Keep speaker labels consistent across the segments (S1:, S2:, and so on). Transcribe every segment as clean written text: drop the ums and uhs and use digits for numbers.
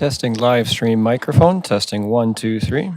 S1: Testing live stream microphone, testing 1, 2, 3.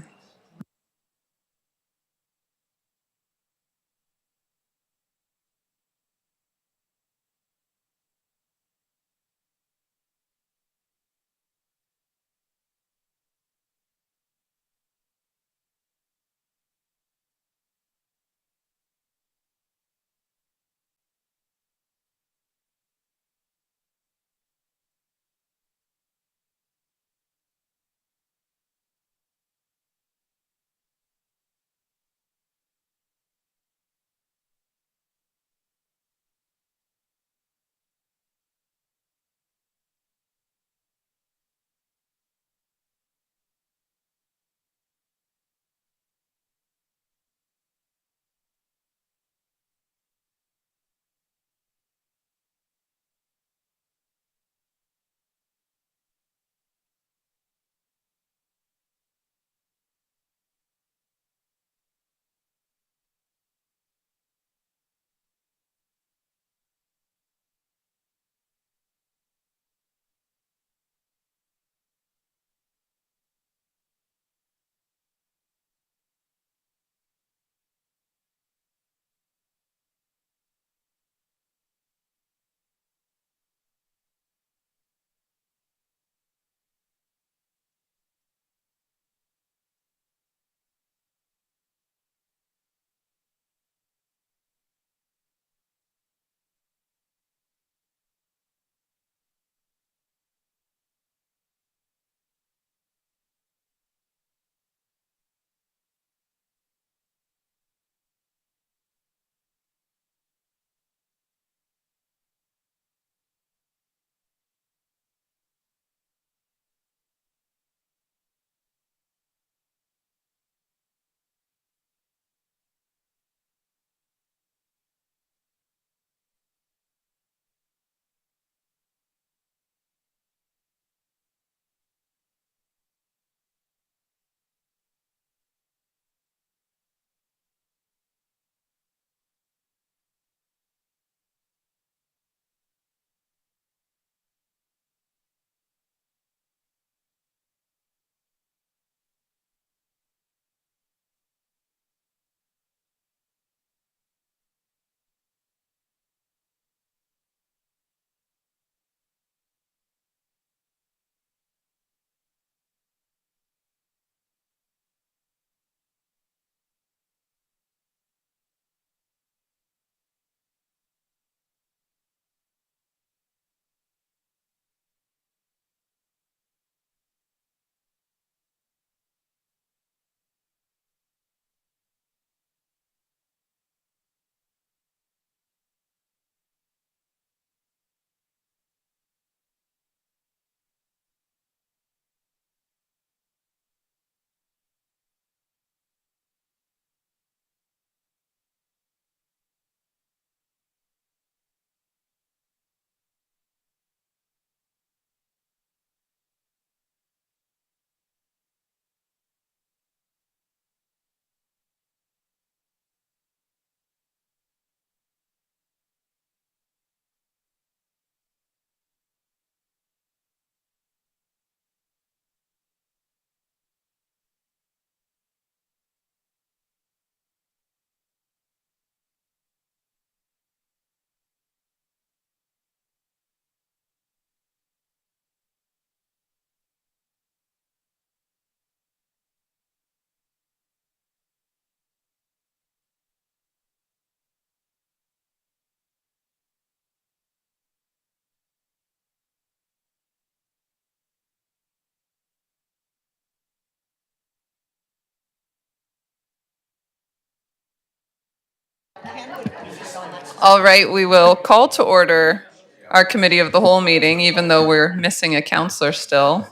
S2: All right, we will call to order our committee of the whole meeting, even though we're missing a counselor still,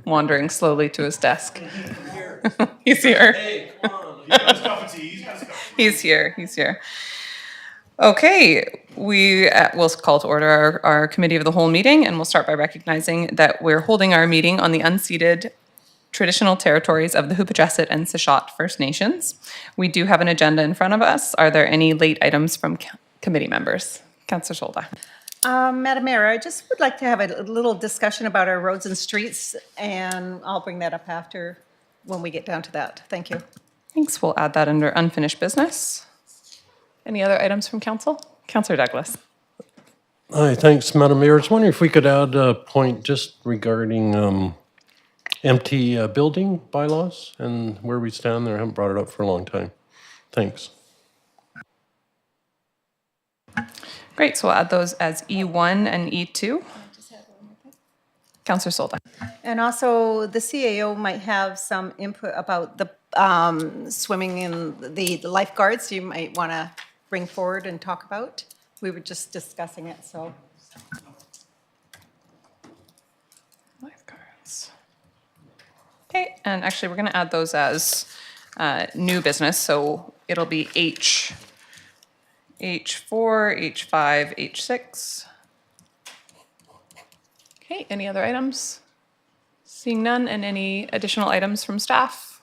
S2: wandering slowly to his desk. He's here.
S3: Hey, come on. He's got his cup of tea. He's got his cup of tea.
S2: He's here. Okay, we will call to order our committee of the whole meeting, and we'll start by recognizing that we're holding our meeting on the unceded traditional territories of the Hoopatrasset and Sechot First Nations. We do have an agenda in front of us. Are there any late items from committee members? Councillor Solda.
S4: Madam Mayor, I just would like to have a little discussion about our roads and streets, and I'll bring that up after, when we get down to that. Thank you.
S2: Thanks. We'll add that under unfinished business. Any other items from council? Councillor Douglas.
S5: Hi, thanks, Madam Mayor. I was wondering if we could add a point just regarding empty building bylaws and where we stand there. I haven't brought it up for a long time. Thanks.
S2: Great. So we'll add those as E1 and E2. Councillor Solda.
S4: And also, the CAO might have some input about the swimming and the lifeguards you might want to bring forward and talk about. We were just discussing it, so.
S2: Lifeguards. Okay, and actually we're going to add those as new business, so it'll be H4, H5, H6. Okay, any other items? Seeing none, and any additional items from staff?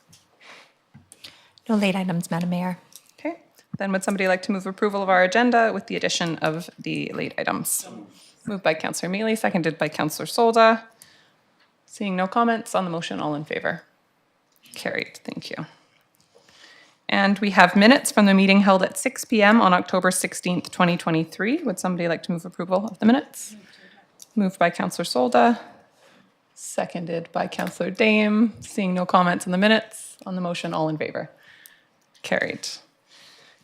S6: No late items, Madam Mayor.
S2: Okay, then would somebody like to move approval of our agenda with the addition of the late items? Moved by Councillor Mealy, seconded by Councillor Solda. Seeing no comments on the motion, all in favor? Carried, thank you. And we have minutes from the meeting held at 6 p.m. on October 16th, 2023. Would somebody like to move approval of the minutes? Moved by Councillor Solda, seconded by Councillor Dame. Seeing no comments on the minutes, on the motion, all in favor? Carried.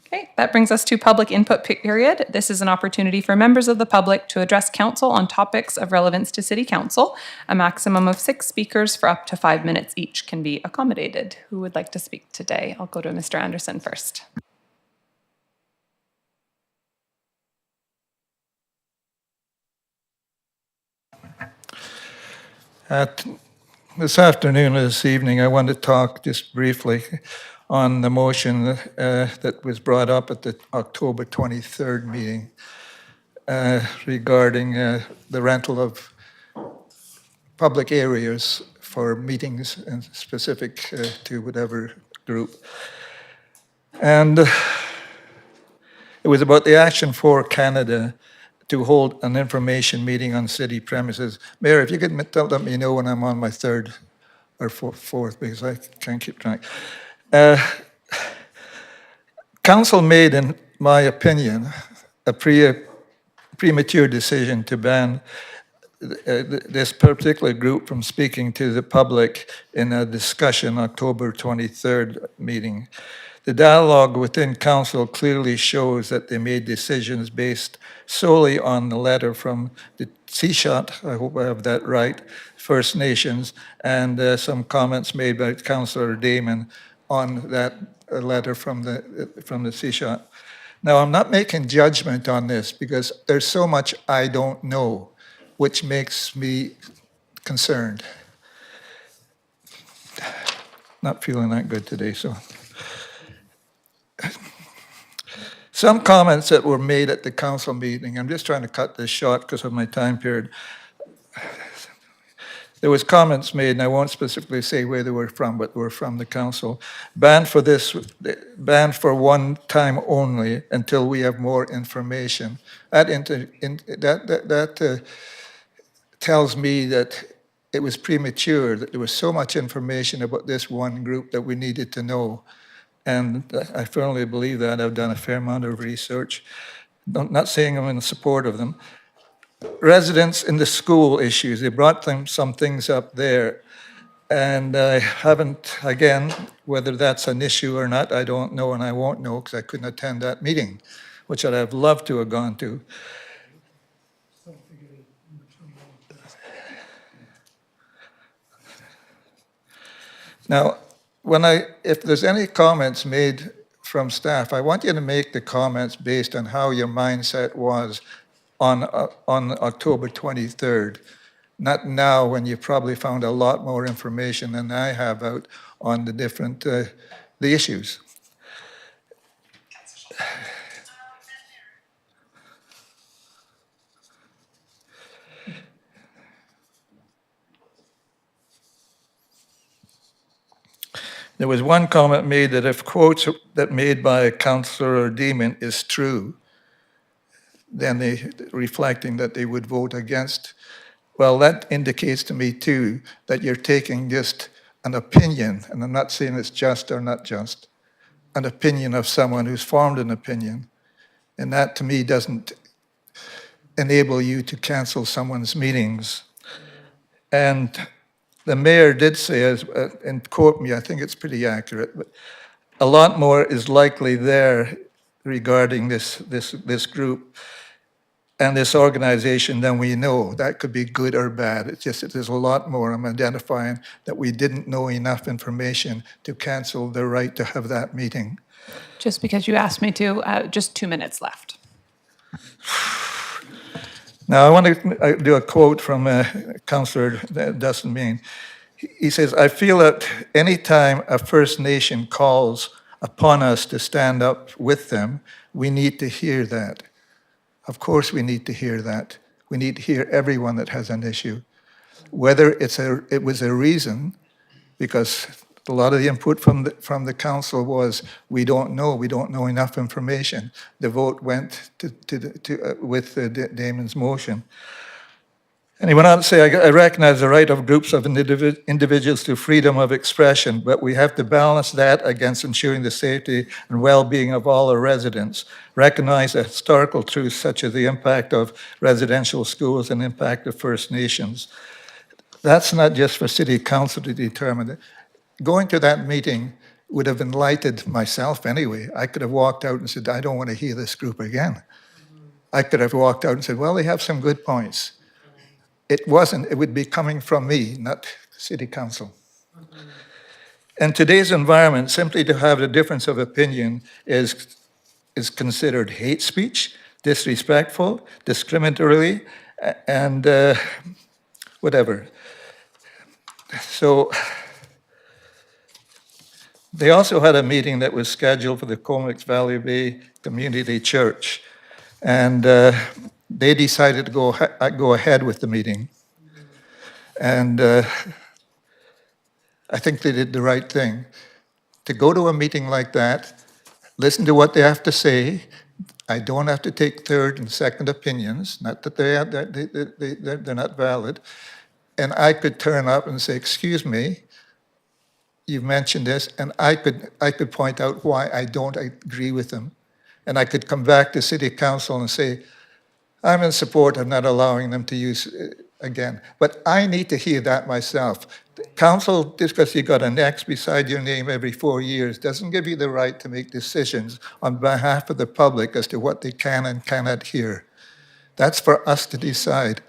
S2: Okay, that brings us to public input period. This is an opportunity for members of the public to address council on topics of relevance to City Council. A maximum of 6 speakers for up to 5 minutes each can be accommodated. Who would like to speak today? I'll go to Mr. Anderson first.
S7: This afternoon or this evening, I want to talk just briefly on the motion that was brought up at the October 23rd meeting regarding the rental of public areas for meetings and specific to whatever group. And it was about the Action for Canada to hold an information meeting on city premises. Mayor, if you could let me know when I'm on my third or fourth, because I can't keep track. Council made, in my opinion, a premature decision to ban this particular group from speaking to the public in a discussion October 23rd meeting. The dialogue within council clearly shows that they made decisions based solely on the letter from the CSHOT, I hope I have that right, First Nations, and some comments made by Councillor Damon on that letter from the CSHOT. Now, I'm not making judgment on this because there's so much I don't know, which makes me concerned. Not feeling that good today, so. Some comments that were made at the council meeting, I'm just trying to cut this short because of my time period. There was comments made, and I won't specifically say where they were from, but they were from the council. Banned for one time only until we have more information. That tells me that it was premature, that there was so much information about this one group that we needed to know. And I firmly believe that. I've done a fair amount of research. Not saying I'm in support of them. Residents in the school issues, they brought some things up there. And I haven't, again, whether that's an issue or not, I don't know, and I won't know because I couldn't attend that meeting, which I'd have loved to have gone to. Now, if there's any comments made from staff, I want you to make the comments based on how your mindset was on October 23rd, not now when you probably found a lot more information than I have out on the different the issues. There was one comment made that if quotes that made by Councillor Demon is true, then they reflecting that they would vote against. Well, that indicates to me too that you're taking just an opinion, and I'm not saying it's just or not just, an opinion of someone who's formed an opinion. And that to me doesn't enable you to cancel someone's meetings. And the mayor did say, and quote me, I think it's pretty accurate, but a lot more is likely there regarding this group and this organization than we know. That could be good or bad. It's just that there's a lot more I'm identifying that we didn't know enough information to cancel the right to have that meeting.
S2: Just because you asked me to, just 2 minutes left.
S7: Now, I want to do a quote from Councillor Dustin Mean. He says, I feel that any time a First Nation calls upon us to stand up with them, we need to hear that. Of course we need to hear that. We need to hear everyone that has an issue. Whether it was a reason, because a lot of the input from the council was, we don't know enough information. The vote went with Damon's motion. And he went on to say, I recognize the right of groups of individuals to freedom of expression, but we have to balance that against ensuring the safety and well-being of all our residents. Recognize the historical truths such as the impact of residential schools and impact of First Nations. That's not just for City Council to determine. Going to that meeting would have enlightened myself anyway. I could have walked out and said, I don't want to hear this group again. I could have walked out and said, well, they have some good points. It wasn't, it would be coming from me, not City Council. In today's environment, simply to have a difference of opinion is considered hate speech, disrespectful, discriminatory, and whatever. So they also had a meeting that was scheduled for the Comox Valley Bay Community Church. And they decided to go ahead with the meeting. And I think they did the right thing. To go to a meeting like that, listen to what they have to say. I don't have to take third and second opinions, not that they're not valid. And I could turn up and say, excuse me, you've mentioned this, and I could point out why I don't agree with them. And I could come back to City Council and say, I'm in support of not allowing them to use it again. But I need to hear that myself. Council, just because you got an X beside your name every 4 years, doesn't give you the right to make decisions on behalf of the public as to what they can and cannot hear. That's for us to decide.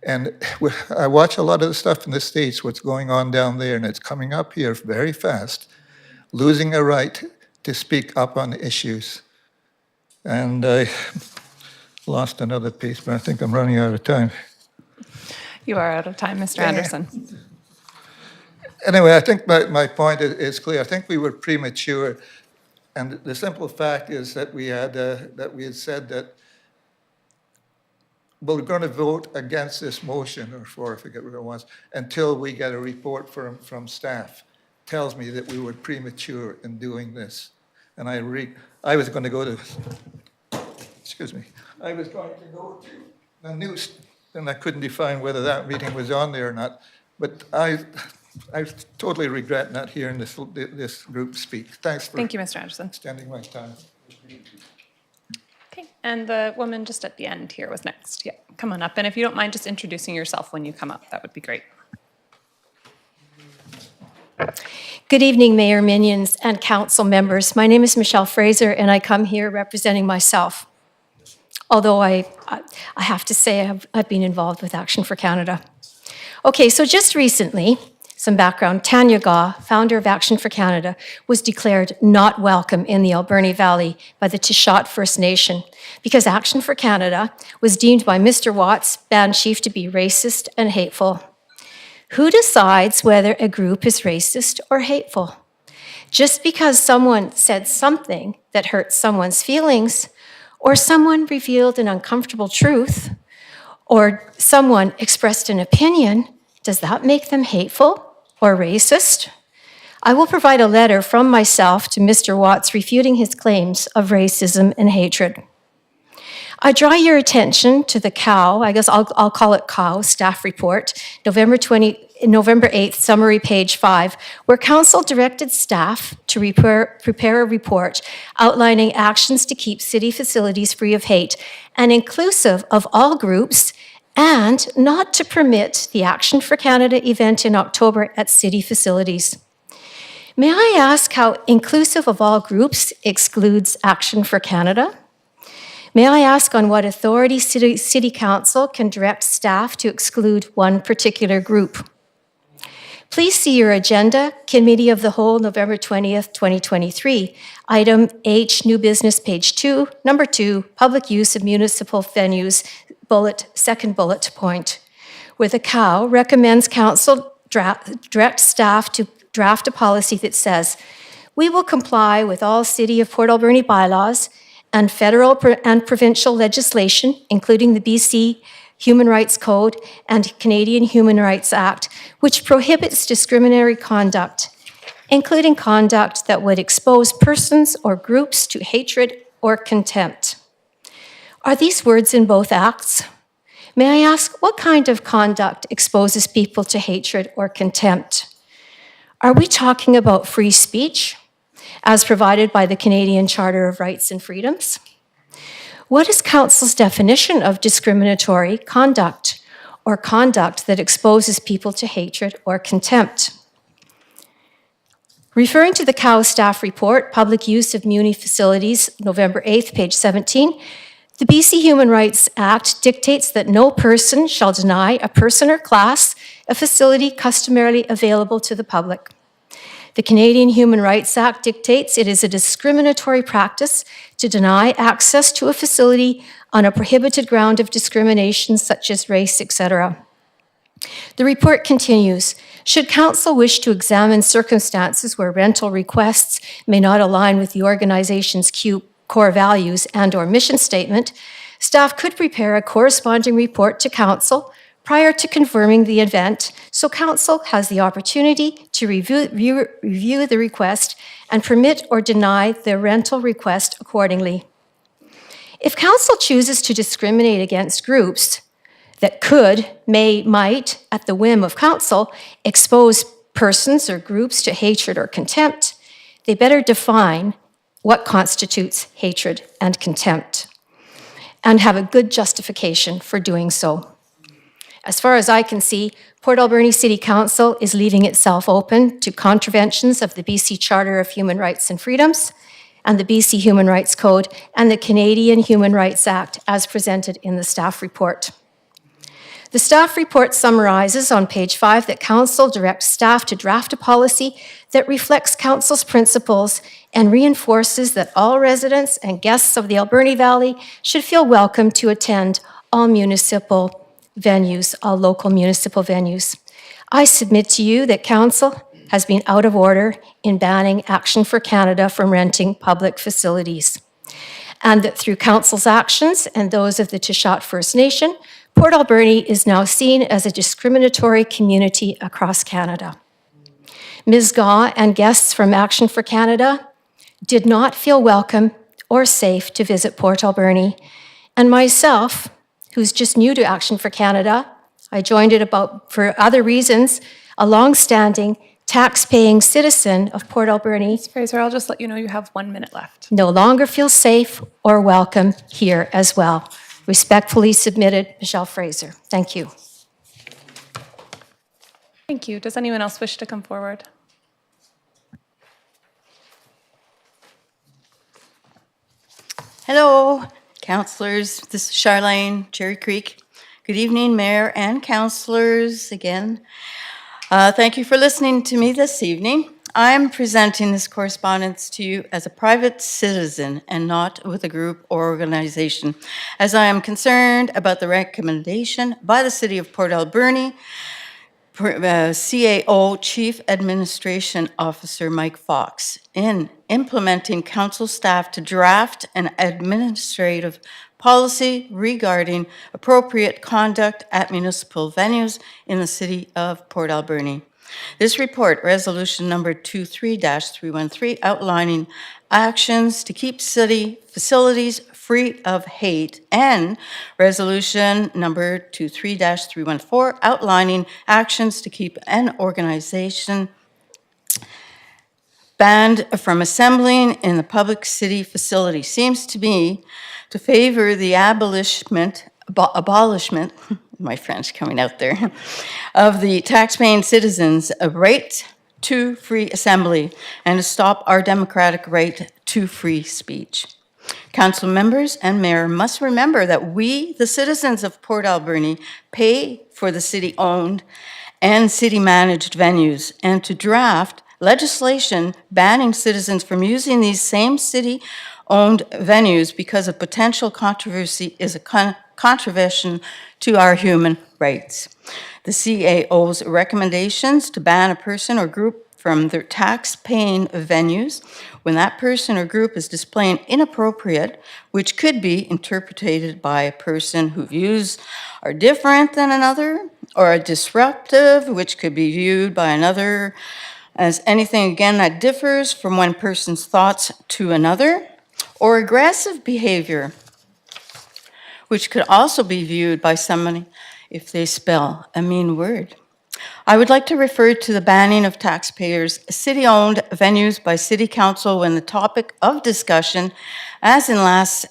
S7: And I watch a lot of the stuff in the States, what's going on down there, and it's coming up here very fast, losing a right to speak up on issues. And I lost another piece, but I think I'm running out of time.
S2: You are out of time, Mr. Anderson.
S7: Anyway, I think my point is clear. I think we were premature, and the simple fact is that we had said that we're going to vote against this motion, or for, I forget what it was, until we get a report from staff. Tells me that we were premature in doing this. And I was going to go to, excuse me, I was going to go to the news, and I couldn't define whether that meeting was on there or not. But I totally regret not hearing this group speak. Thanks for
S2: Thank you, Mr. Anderson.
S7: extending my time.
S2: Okay, and the woman just at the end here was next. Yeah, come on up. And if you don't mind just introducing yourself when you come up, that would be great.
S6: Good evening, Mayor, Minions, and council members. My name is Michelle Fraser, and I come here representing myself. Although I have to say I've been involved with Action for Canada. Okay, so just recently, some background, Tanya Gaw, founder of Action for Canada, was declared not welcome in the Alberni Valley by the Tishat First Nation because Action for Canada was deemed by Mr. Watts, band chief, to be racist and hateful. Who decides whether a group is racist or hateful? Just because someone said something that hurt someone's feelings, or someone revealed an uncomfortable truth, or someone expressed an opinion, does that make them hateful or racist? I will provide a letter from myself to Mr. Watts refuting his claims of racism and hatred. I draw your attention to the COW, I guess I'll call it COW, staff report, November 8th, summary page 5, where council directed staff to prepare a report outlining actions to keep city facilities free of hate and inclusive of all groups, and not to permit the Action for Canada event in October at city facilities. May I ask how inclusive of all groups excludes Action for Canada? May I ask on what authority City Council can direct staff to exclude one particular group? Please see your agenda, Committee of the Whole, November 20th, 2023. Item H, New Business, page 2, number 2, Public Use of Municipal Venues, second bullet point, where the COW recommends Council direct staff to draft a policy that says, we will comply with all City of Port Alberni bylaws and federal and provincial legislation, including the BC Human Rights Code and Canadian Human Rights Act, which prohibits discriminatory conduct, including conduct that would expose persons or groups to hatred or contempt. Are these words in both acts? May I ask what kind of conduct exposes people to hatred or contempt? Are we talking about free speech, as provided by the Canadian Charter of Rights and Freedoms? What is Council's definition of discriminatory conduct, or conduct that exposes people to hatred or contempt? Referring to the COW staff report, Public Use of Muni Facilities, November 8th, page 17, the BC Human Rights Act dictates that no person shall deny a person or class a facility customarily available to the public. The Canadian Human Rights Act dictates it is a discriminatory practice to deny access to a facility on a prohibited ground of discrimination such as race, etc. The report continues, should Council wish to examine circumstances where rental requests may not align with the organization's core values and/or mission statement, staff could prepare a corresponding report to Council prior to confirming the event, so Council has the opportunity to review the request and permit or deny the rental request accordingly. If Council chooses to discriminate against groups that could, may, might, at the whim of Council, expose persons or groups to hatred or contempt, they better define what constitutes hatred and contempt and have a good justification for doing so. As far as I can see, Port Alberni City Council is leaving itself open to contraventions of the BC Charter of Human Rights and Freedoms and the BC Human Rights Code and the Canadian Human Rights Act as presented in the staff report. The staff report summarizes on page 5 that Council directs staff to draft a policy that reflects Council's principles and reinforces that all residents and guests of the Alberni Valley should feel welcome to attend all municipal venues, all local municipal venues. I submit to you that Council has been out of order in banning Action for Canada from renting public facilities, and that through Council's actions and those of the Tishat First Nation, Port Alberni is now seen as a discriminatory community across Canada. Ms. Gaw and guests from Action for Canada did not feel welcome or safe to visit Port Alberni, and myself, who's just new to Action for Canada, I joined it for other reasons, a long-standing tax-paying citizen of Port Alberni.
S2: Ms. Fraser, I'll just let you know you have 1 minute left.
S6: No longer feels safe or welcome here as well. Respectfully submitted, Michelle Fraser. Thank you.
S2: Thank you. Does anyone else wish to come forward?
S8: Hello, councillors. This is Charlene, Cherry Creek. Good evening, Mayor and councillors again. Thank you for listening to me this evening. I'm presenting this correspondence to you as a private citizen and not with a group or organization, as I am concerned about the recommendation by the City of Port Alberni, CAO Chief Administration Officer Mike Fox, in implementing council staff to draft an administrative policy regarding appropriate conduct at municipal venues in the City of Port Alberni. This report, resolution number 23-313, outlining actions to keep city facilities free of hate, and resolution number 23-314 outlining actions to keep an organization banned from assembling in the public city facility. Seems to me to favor the abolishment, my French coming out there, of the taxpaying citizens' right to free assembly and to stop our democratic right to free speech. Council members and mayor must remember that we, the citizens of Port Alberni, pay for the city-owned and city-managed venues, and to draft legislation banning citizens from using these same city-owned venues because of potential controversy is a contravention to our human rights. The CAO's recommendations to ban a person or group from their tax-paying venues when that person or group is displaying inappropriate, which could be interpreted by a person whose views are different than another, or a disruptive, which could be viewed by another as anything, again, that differs from one person's thoughts to another, or aggressive behavior, which could also be viewed by somebody if they spell a mean word. I would like to refer to the banning of taxpayers' city-owned venues by City Council when the topic of discussion, as in last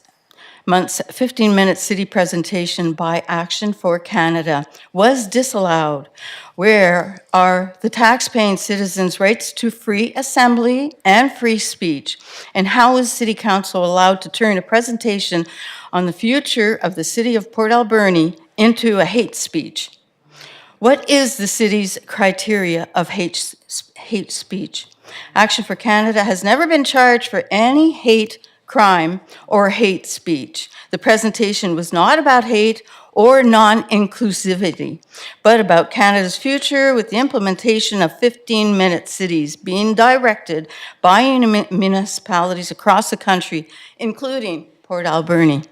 S8: month's 15-minute city presentation by Action for Canada, was disallowed. Where are the tax-paying citizens' rights to free assembly and free speech? And how is City Council allowed to turn a presentation on the future of the city of Port Alberni into a hate speech? What is the city's criteria of hate speech? Action for Canada has never been charged for any hate crime or hate speech. The presentation was not about hate or non-inclusivity, but about Canada's future with the implementation of 15-minute cities being directed by municipalities across the country, including Port Alberni.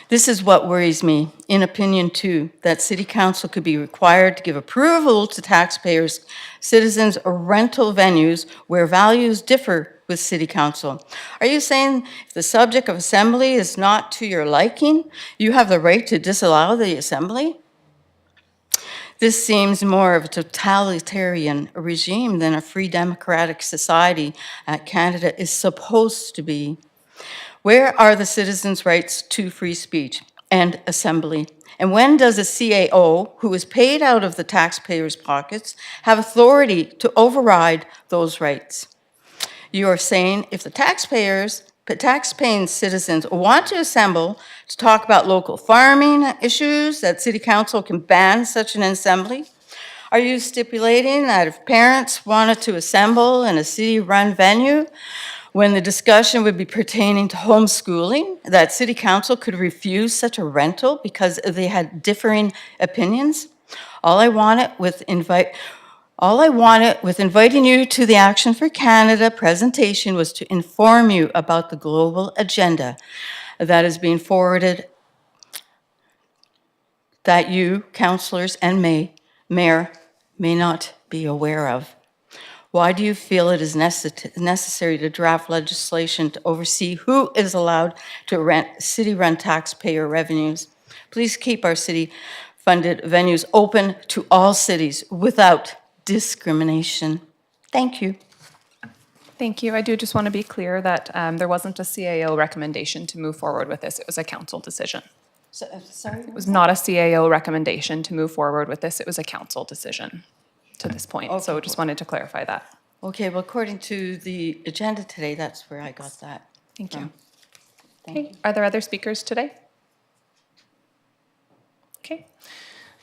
S8: This is what worries me. In opinion two, that City Council could be required to give approval to taxpayers, citizens, or rental venues where values differ with City Council. Are you saying if the subject of assembly is not to your liking, you have the right to disallow the assembly? This seems more of a totalitarian regime than a free democratic society Canada is supposed to be. Where are the citizens' rights to free speech and assembly? And when does a CAO, who is paid out of the taxpayers' pockets, have authority to override those rights? You are saying if the tax-paying citizens want to assemble to talk about local farming issues, that City Council can ban such an assembly? Are you stipulating that if parents wanted to assemble in a city-run venue, when the discussion would be pertaining to homeschooling, that City Council could refuse such a rental because they had differing opinions? All I wanted with inviting you to the Action for Canada presentation was to inform you about the global agenda that is being forwarded that you, councillors and mayor, may not be aware of. Why do you feel it is necessary to draft legislation to oversee who is allowed to rent city-run taxpayer revenues? Please keep our city-funded venues open to all cities without discrimination. Thank you.
S2: Thank you. I do just want to be clear that there wasn't a CAO recommendation to move forward with this. It was a council decision.
S8: Sorry?
S2: It was not a CAO recommendation to move forward with this. It was a council decision to this point. So
S8: Okay.
S2: just wanted to clarify that.
S8: Okay, well, according to the agenda today, that's where I got that.
S2: Thank you.
S8: Thank you.
S2: Okay. Are there other speakers today? Okay.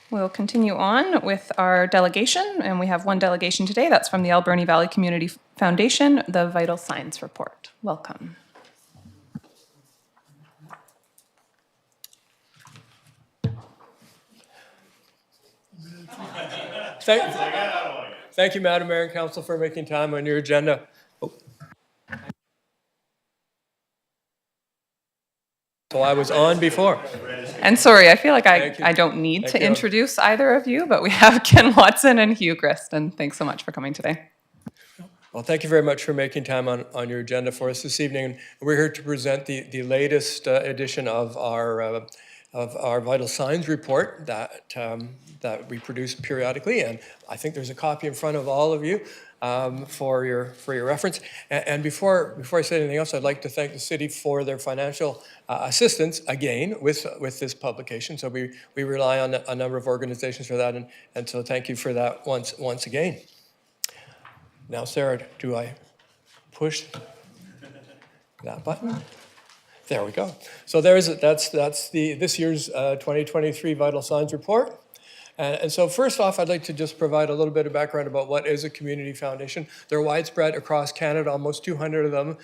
S2: We'll continue on with our delegation, and we have one delegation today. That's from the Alberni Valley Community Foundation, the Vital Signs Report. Welcome.
S9: Thank you, Madam Mayor and Council, for making time on your agenda. So I was on before.
S2: And sorry, I feel like
S9: Thank you.
S2: I don't need
S9: Thank
S2: to
S9: you.
S2: introduce either of you, but we have Ken Watson and Hugh Grist, and thanks so much for coming today.
S9: Well, thank you very much for making time on your agenda for us this evening. We're here to present the latest edition of our vital signs report that we produce periodically, and I think there's a copy in front of all of you for your reference. And before I say anything else, I'd like to thank the city for their financial assistance again with this publication. So we rely on a number of organizations for that, and so thank you for that once again. Now, Sarah, do I push that button? There we go. So that's this year's 2023 Vital Signs Report. And so first off, I'd like to just provide a little bit of background about what is a community foundation. They're widespread across Canada, almost 200 of them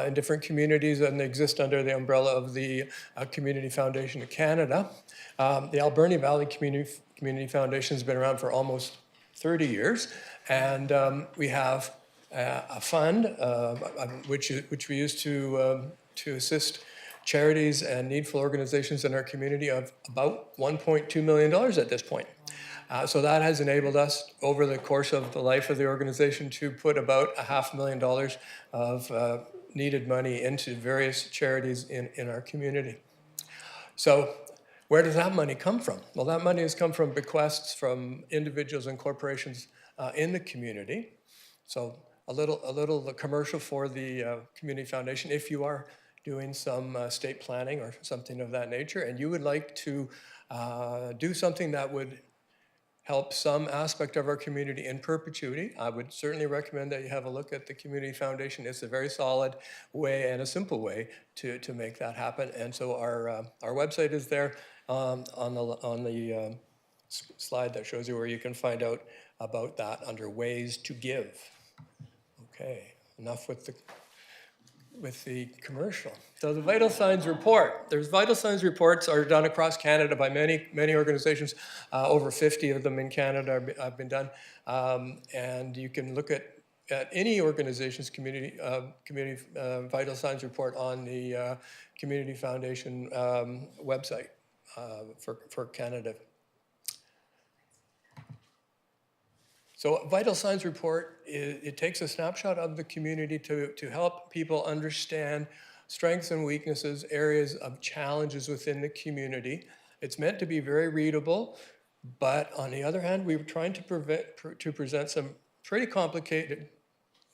S9: in different communities, and they exist under the umbrella of the Community Foundation of Canada. The Alberni Valley Community Foundation has been around for almost 30 years, and we have a fund which we use to assist charities and needful organizations in our community of about $1.2 million at this point. So that has enabled us over the course of the life of the organization to put about $500,000 of needed money into various charities in our community. So where does that money come from? Well, that money has come from bequests from individuals and corporations in the community. So a little commercial for the Community Foundation. If you are doing some state planning or something of that nature, and you would like to do something that would help some aspect of our community in perpetuity, I would certainly recommend that you have a look at the Community Foundation. It's a very solid way and a simple way to make that happen. And so our website is there on the slide that shows you where you can find out about that under Ways to Give. Okay, enough with the commercial. So the Vital Signs Report. There's Vital Signs reports are done across Canada by many organizations. Over 50 of them in Canada have been done. And you can look at any organization's community Vital Signs report on the Community Foundation website for Canada. So Vital Signs Report, it takes a snapshot of the community to help people understand strengths and weaknesses, areas of challenges within the community. It's meant to be very readable, but on the other hand, we were trying to present some pretty complicated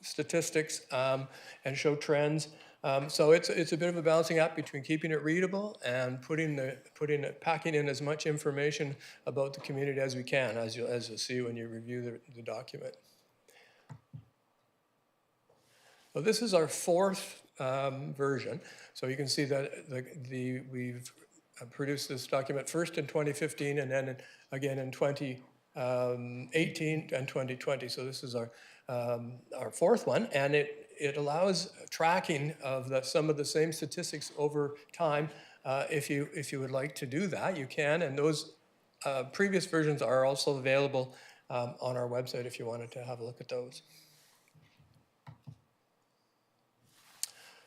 S9: statistics and show trends. So it's a bit of a balancing act between keeping it readable and packing in as much information about the community as we can, as you'll see when you review the document. So this is our fourth version. So you can see that we've produced this document first in 2015 and then again in 2018 and 2020. So this is our fourth one, and it allows tracking of some of the same statistics over time. If you would like to do that, you can, and those previous versions are also available on our website if you wanted to have a look at those.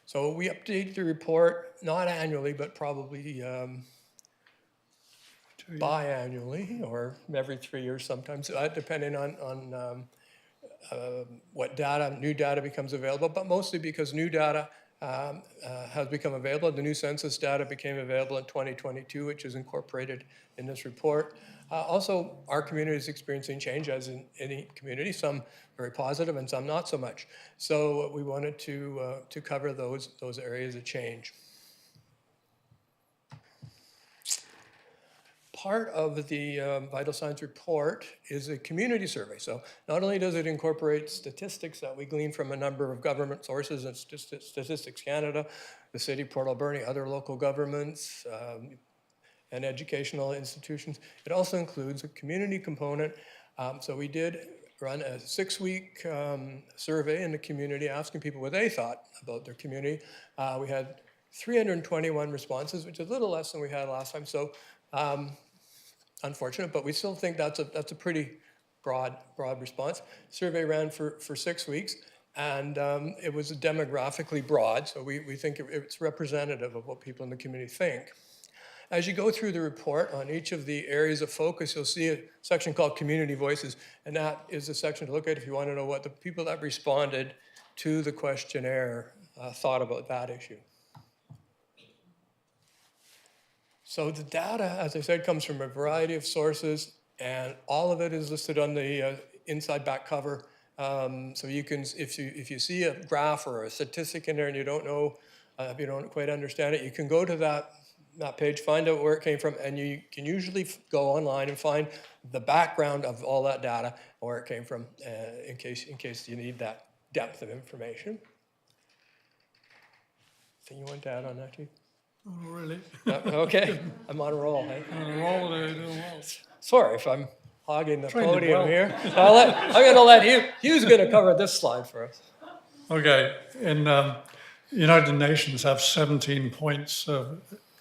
S9: So we update the report, not annually, but probably biannually or every 3 years sometimes, depending on what new data becomes available, but mostly because new data has become available. The new census data became available in 2022, which is incorporated in this report. Also, our community is experiencing change, as in any community, some very positive and some not so much. So we wanted to cover those areas of change. Part of the Vital Signs report is a community survey. So not only does it incorporate statistics that we glean from a number of government sources, and Statistics Canada, the City of Port Alberni, other local governments, and educational institutions, it also includes a community component. So we did run a 6-week survey in the community asking people what they thought about their community. We had 321 responses, which is a little less than we had last time. So unfortunate, but we still think that's a pretty broad response. Survey ran for 6 weeks, and it was demographically broad, so we think it's representative of what people in the community think. As you go through the report on each of the areas of focus, you'll see a section called Community Voices, and that is a section to look at if you want to know what the people that responded to the questionnaire thought about that issue. So the data, as I said, comes from a variety of sources, and all of it is listed on the inside back cover. So you can, if you see a graph or a statistic in there and you don't know, if you don't quite understand it, you can go to that page, find out where it came from, and you can usually go online and find the background of all that data, or where it came from, in case you need that depth of information. Anything you want to add on that, Chief?
S10: Oh, really?
S9: Okay, I'm on a roll. Hey?
S10: On a roll there, doing well.
S9: Sorry if I'm hogging the
S10: Trained it
S9: podium
S10: well.
S9: here. I'm going to let Hugh's going to cover this slide for us.
S10: Okay, in United Nations have 17 points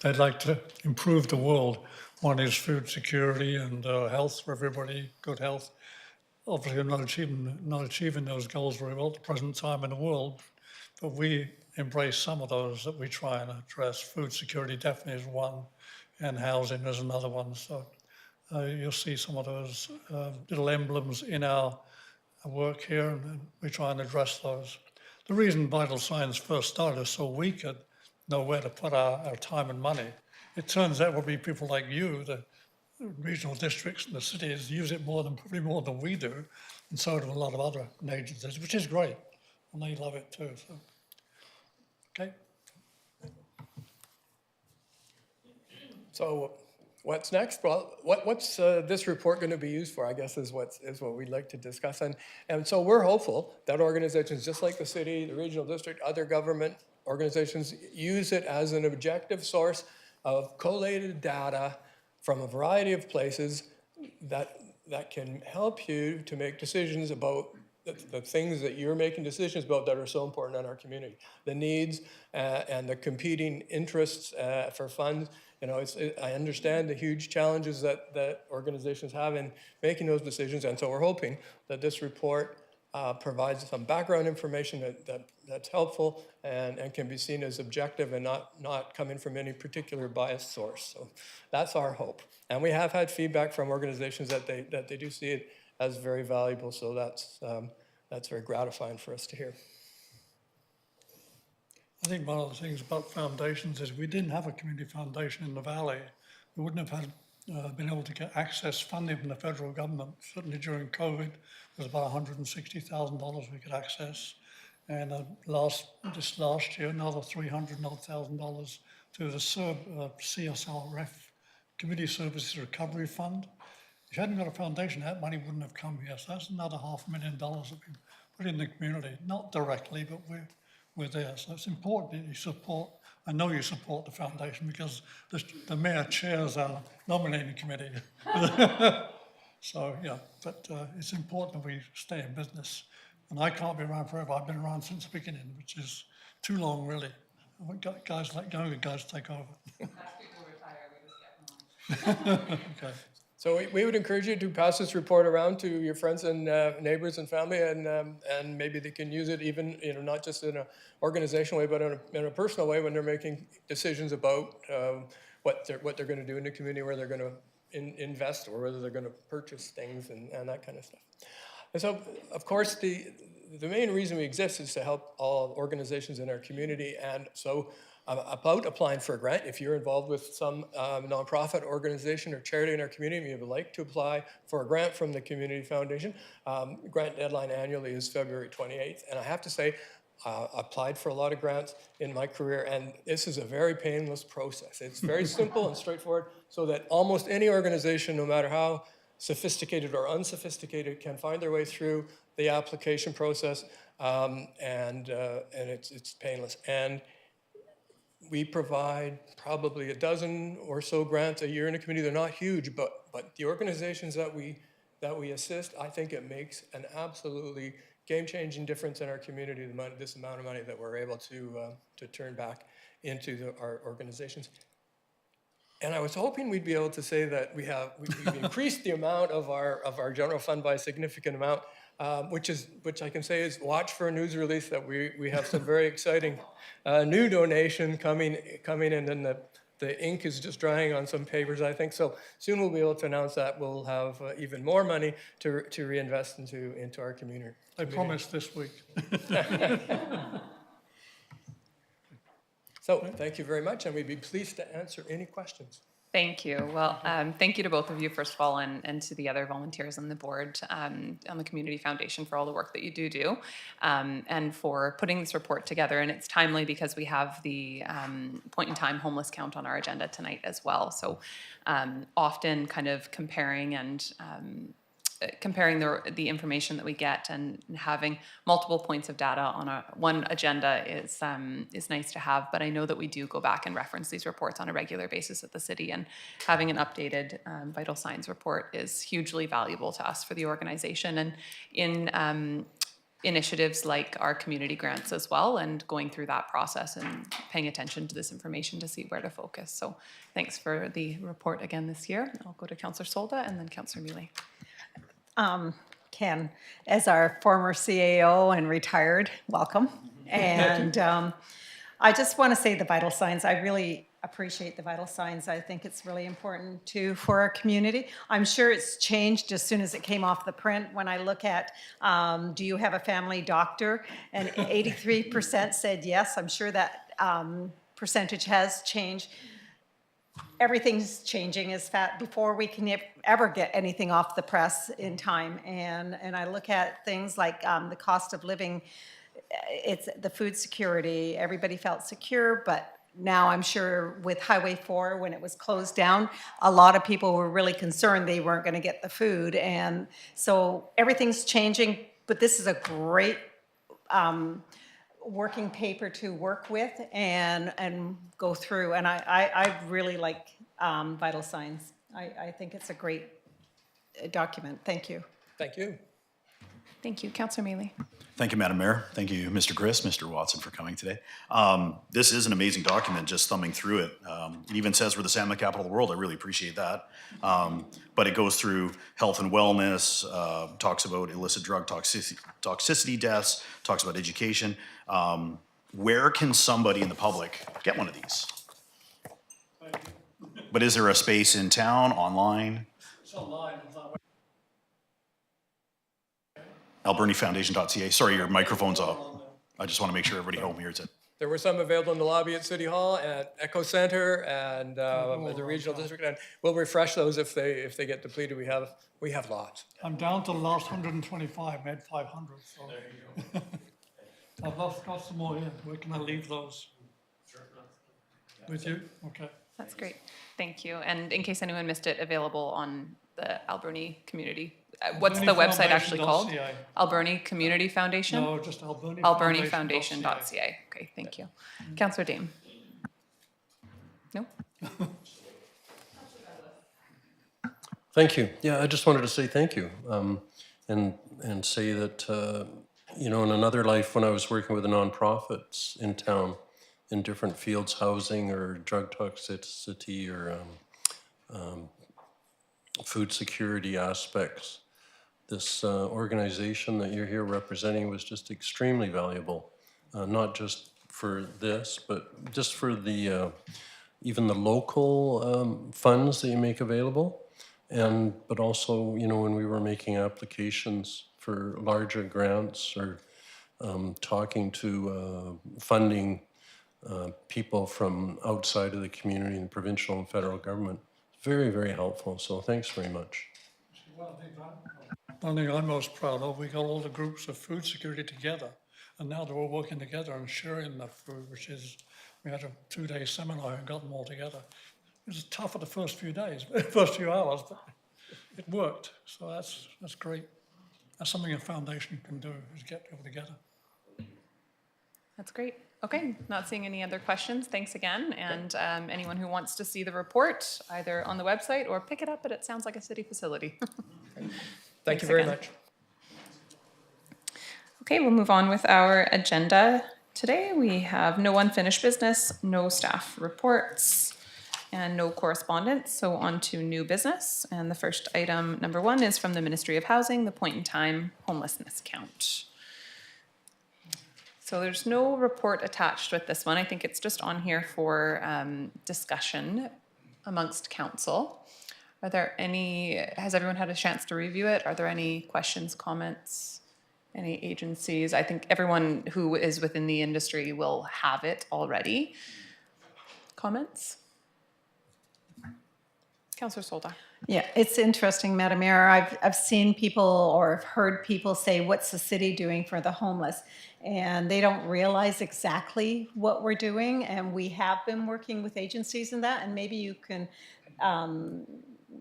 S10: they'd like to improve the world. One is food security and health for everybody, good health. Obviously, I'm not achieving those goals very well at the present time in the world, but we embrace some of those that we try and address. Food security definitely is one, and housing is another one. So you'll see some of those little emblems in our work here, and we try and address those. The reason vital signs first started is so we could know where to put our time and money. It turns out will be people like you, the regional districts and the cities, use it probably more than we do, and so do a lot of other agencies, which is great, and they love it too. So, okay.
S9: So what's next? Well, what's this report going to be used for, I guess, is what we'd like to discuss. And so we're hopeful that organizations just like the city, the regional district, other government organizations use it as an objective source of collated data from a variety of places that can help you to make decisions about the things that you're making decisions about that are so important in our community. The needs and the competing interests for funds. You know, I understand the huge challenges that organizations have in making those decisions, and so we're hoping that this report provides some background information that's helpful and can be seen as objective and not coming from any particular biased source. So that's our hope. And we have had feedback from organizations that they do see it as very valuable. So that's very gratifying for us to hear.
S10: I think one of the things about foundations is we didn't have a community foundation in the valley. We wouldn't have had been able to get access funding from the federal government. Certainly during COVID, there was about $160,000 we could access. And this last year, another $300,000 to the CSRF, Community Services Recovery Fund. If you hadn't got a foundation, that money wouldn't have come here. So that's another $500,000 that we put in the community, not directly, but we're there. So it's important that you support, I know you support the foundation because the mayor chairs our nominating committee. So, yeah, but it's important that we stay in business. And I can't be around forever. I've been around since the beginning, which is too long, really. I want younger guys take over. Okay.
S9: So we would encourage you to pass this report around to your friends and neighbors and family, and maybe they can use it even, not just in an organizational way, but in a personal way when they're making decisions about what they're going to do in the community, where they're going to invest or whether they're going to purchase things and that kind of stuff. And so, of course, the main reason we exist is to help all organizations in our community, and so about applying for a grant. If you're involved with some nonprofit organization or charity in our community and you would like to apply for a grant from the Community Foundation, grant deadline annually is February 28th. And I have to say, I applied for a lot of grants in my career, and this is a very painless process. It's very simple and straightforward, so that almost any organization, no matter how sophisticated or unsophisticated, can find their way through the application process, and it's painless. And we provide probably a dozen or so grants a year in the community. They're not huge, but the organizations that we assist, I think it makes an absolutely game-changing difference in our community. This amount of money that we're able to turn back into our organizations. And I was hoping we'd be able to say that we've increased the amount of our general fund by a significant amount, which I can say is watch for a news release that we have some very exciting new donation coming in the the ink is just drying on some papers, I think. So soon we'll be able to announce that we'll have even more money to reinvest into our community.
S10: I promised this week.
S9: So thank you very much, and we'd be pleased to answer any questions.
S2: Thank you. Well, thank you to both of you, first of all, and to the other volunteers on the board, on the Community Foundation for all the work that you do, and for putting this report together. And it's timely because we have the point-in-time homeless count on our agenda tonight as well. So often kind of comparing the information that we get and having multiple points of data on one agenda is nice to have. But I know that we do go back and reference these reports on a regular basis at the city, and having an updated vital signs report is hugely valuable to us for the organization, and in initiatives like our community grants as well, and going through that process and paying attention to this information to see where to focus. So thanks for the report again this year. I'll go to Councillor Solda and then Councillor Mealy.
S4: Ken, as our former CAO and retired, welcome. And I just want to say the vital signs, I really appreciate the vital signs. I think it's really important too for our community. I'm sure it's changed as soon as it came off the print. When I look at, do you have a family doctor? And 83% said yes. I'm sure that percentage has changed. Everything's changing as fast before we can ever get anything off the press in time. And I look at things like the cost of living, it's the food security. Everybody felt secure, but now I'm sure with Highway 4, when it was closed down, a lot of people were really concerned they weren't going to get the food. And so everything's changing, but this is a great working paper to work with and go through. And I really like vital signs. I think it's a great document. Thank you.
S9: Thank you.
S2: Thank you. Councillor Mealy.
S11: Thank you, Madam Mayor. Thank you, Mr. Griss, Mr. Watson, for coming today. This is an amazing document, just thumbing through it. It even says we're the salmon capital of the world. I really appreciate that. But it goes through health and wellness, talks about illicit drug toxicity deaths, talks about education. Where can somebody in the public get one of these? But is there a space in town, online?
S10: It's online.
S11: AlberniFoundation.ca. Sorry, your microphone's off. I just want to make sure everybody home hears it.
S9: There were some available in the lobby at City Hall, at Echo Center, and at the regional district, and we'll refresh those if they get depleted. We have lots.
S10: I'm down to the last 125, we had 500, so. There you go. I've got some more here. Where can I leave those? With you? Okay.
S2: That's great. Thank you. And in case anyone missed it, available on the Alberni community. What's the website actually called? Alberni Community Foundation?
S10: No, just Alberni.
S2: AlberniFoundation.ca. Okay, thank you. Councillor Dame. No?
S5: Thank you. Yeah, I just wanted to say thank you, and say that, you know, in another life when I was working with the nonprofits in town, in different fields, housing or drug toxicity or food security aspects, this organization that you're here representing was just extremely valuable, not just for this, but just for the even the local funds that you make available, but also, you know, when we were making applications for larger grants or talking to funding people from outside of the community and provincial and federal government. Very, very helpful. So thanks very much.
S10: One thing I'm most proud of, we got all the groups of food security together, and now they're all working together and sharing the food, which is, we had a 2-day seminar and got them all together. It was tough for the first few days, first few hours, but it worked. So that's great. That's something a foundation can do, is get people together.
S2: That's great. Okay, not seeing any other questions. Thanks again. And anyone who wants to see the report, either on the website or pick it up, but it sounds like a city facility.
S9: Thank you very much.
S2: Okay, we'll move on with our agenda today. We have no unfinished business, no staff reports, and no correspondence. So on to new business. And the first item, number 1, is from the Ministry of Housing, the point-in-time homelessness count. So there's no report attached with this one. I think it's just on here for discussion amongst council. Are there any, has everyone had a chance to review it? Are there any questions, comments, any agencies? I think everyone who is within the industry will have it already. Comments? Councillor Solda.
S4: Yeah, it's interesting, Madam Mayor. I've seen people or have heard people say, what's the city doing for the homeless? And they don't realize exactly what we're doing. And we have been working with agencies in that. And maybe you can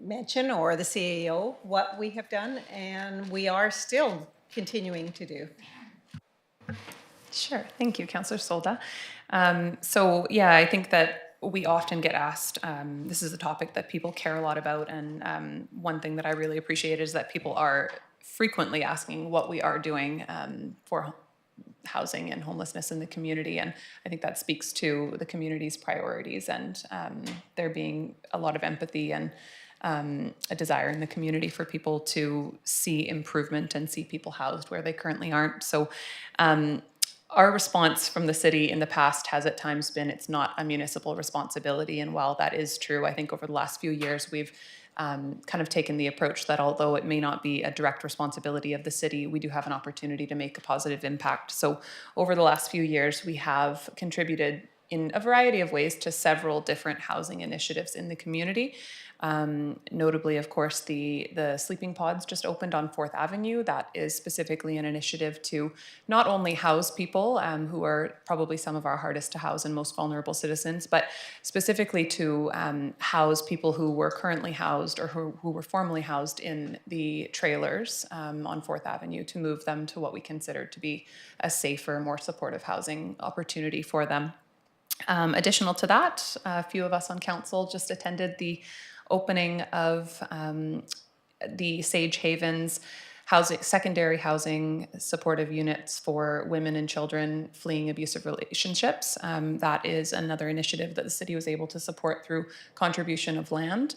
S4: mention, or the CAO, what we have done. And we are still continuing to do.
S2: Sure. Thank you, Councillor Solda. So yeah, I think that we often get asked, this is a topic that people care a lot about, and one thing that I really appreciate is that people are frequently asking what we are doing for housing and homelessness in the community, and I think that speaks to the community's priorities and there being a lot of empathy and a desire in the community for people to see improvement and see people housed where they currently aren't. So our response from the city in the past has at times been it's not a municipal responsibility. And while that is true, I think over the last few years we've kind of taken the approach that although it may not be a direct responsibility of the city, we do have an opportunity to make a positive impact. So over the last few years, we have contributed in a variety of ways to several different housing initiatives in the community. Notably, of course, the sleeping pods just opened on 4th Avenue. That is specifically an initiative to not only house people who are probably some of our hardest to house and most vulnerable citizens, but specifically to house people who were currently housed or who were formerly housed in the trailers on 4th Avenue, to move them to what we consider to be a safer, more supportive housing opportunity for them. Additional to that, a few of us on council just attended the opening of the Sage Havens secondary housing supportive units for women and children fleeing abusive relationships. That is another initiative that the city was able to support through contribution of land.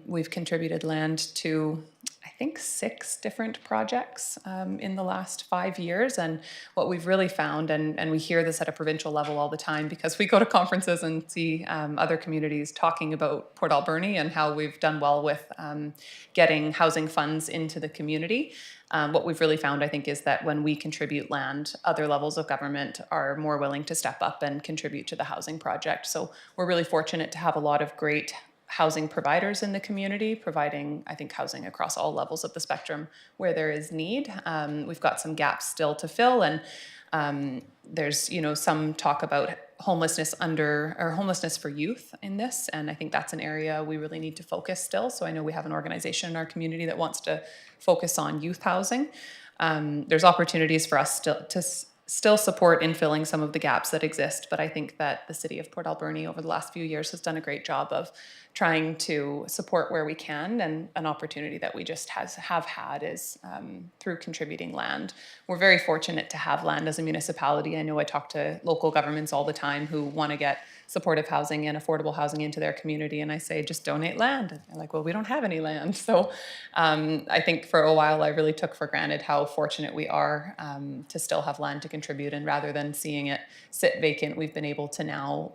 S2: We've contributed land to, I think, 6 different projects in the last 5 years. And what we've really found, and we hear this at a provincial level all the time because we go to conferences and see other communities talking about Port Alberni and how we've done well with getting housing funds into the community. What we've really found, I think, is that when we contribute land, other levels of government are more willing to step up and contribute to the housing project. So we're really fortunate to have a lot of great housing providers in the community, providing, I think, housing across all levels of the spectrum where there is need. We've got some gaps still to fill, and there's, some talk about homelessness for youth in this, and I think that's an area we really need to focus still. So I know we have an organization in our community that wants to focus on youth housing. There's opportunities for us to still support in filling some of the gaps that exist, but I think that the city of Port Alberni over the last few years has done a great job of trying to support where we can, and an opportunity that we just have had is through contributing land. We're very fortunate to have land as a municipality. I know I talk to local governments all the time who want to get supportive housing and affordable housing into their community, and I say, just donate land. And they're like, well, we don't have any land. So I think for a while I really took for granted how fortunate we are to still have land to contribute, and rather than seeing it sit vacant, we've been able to now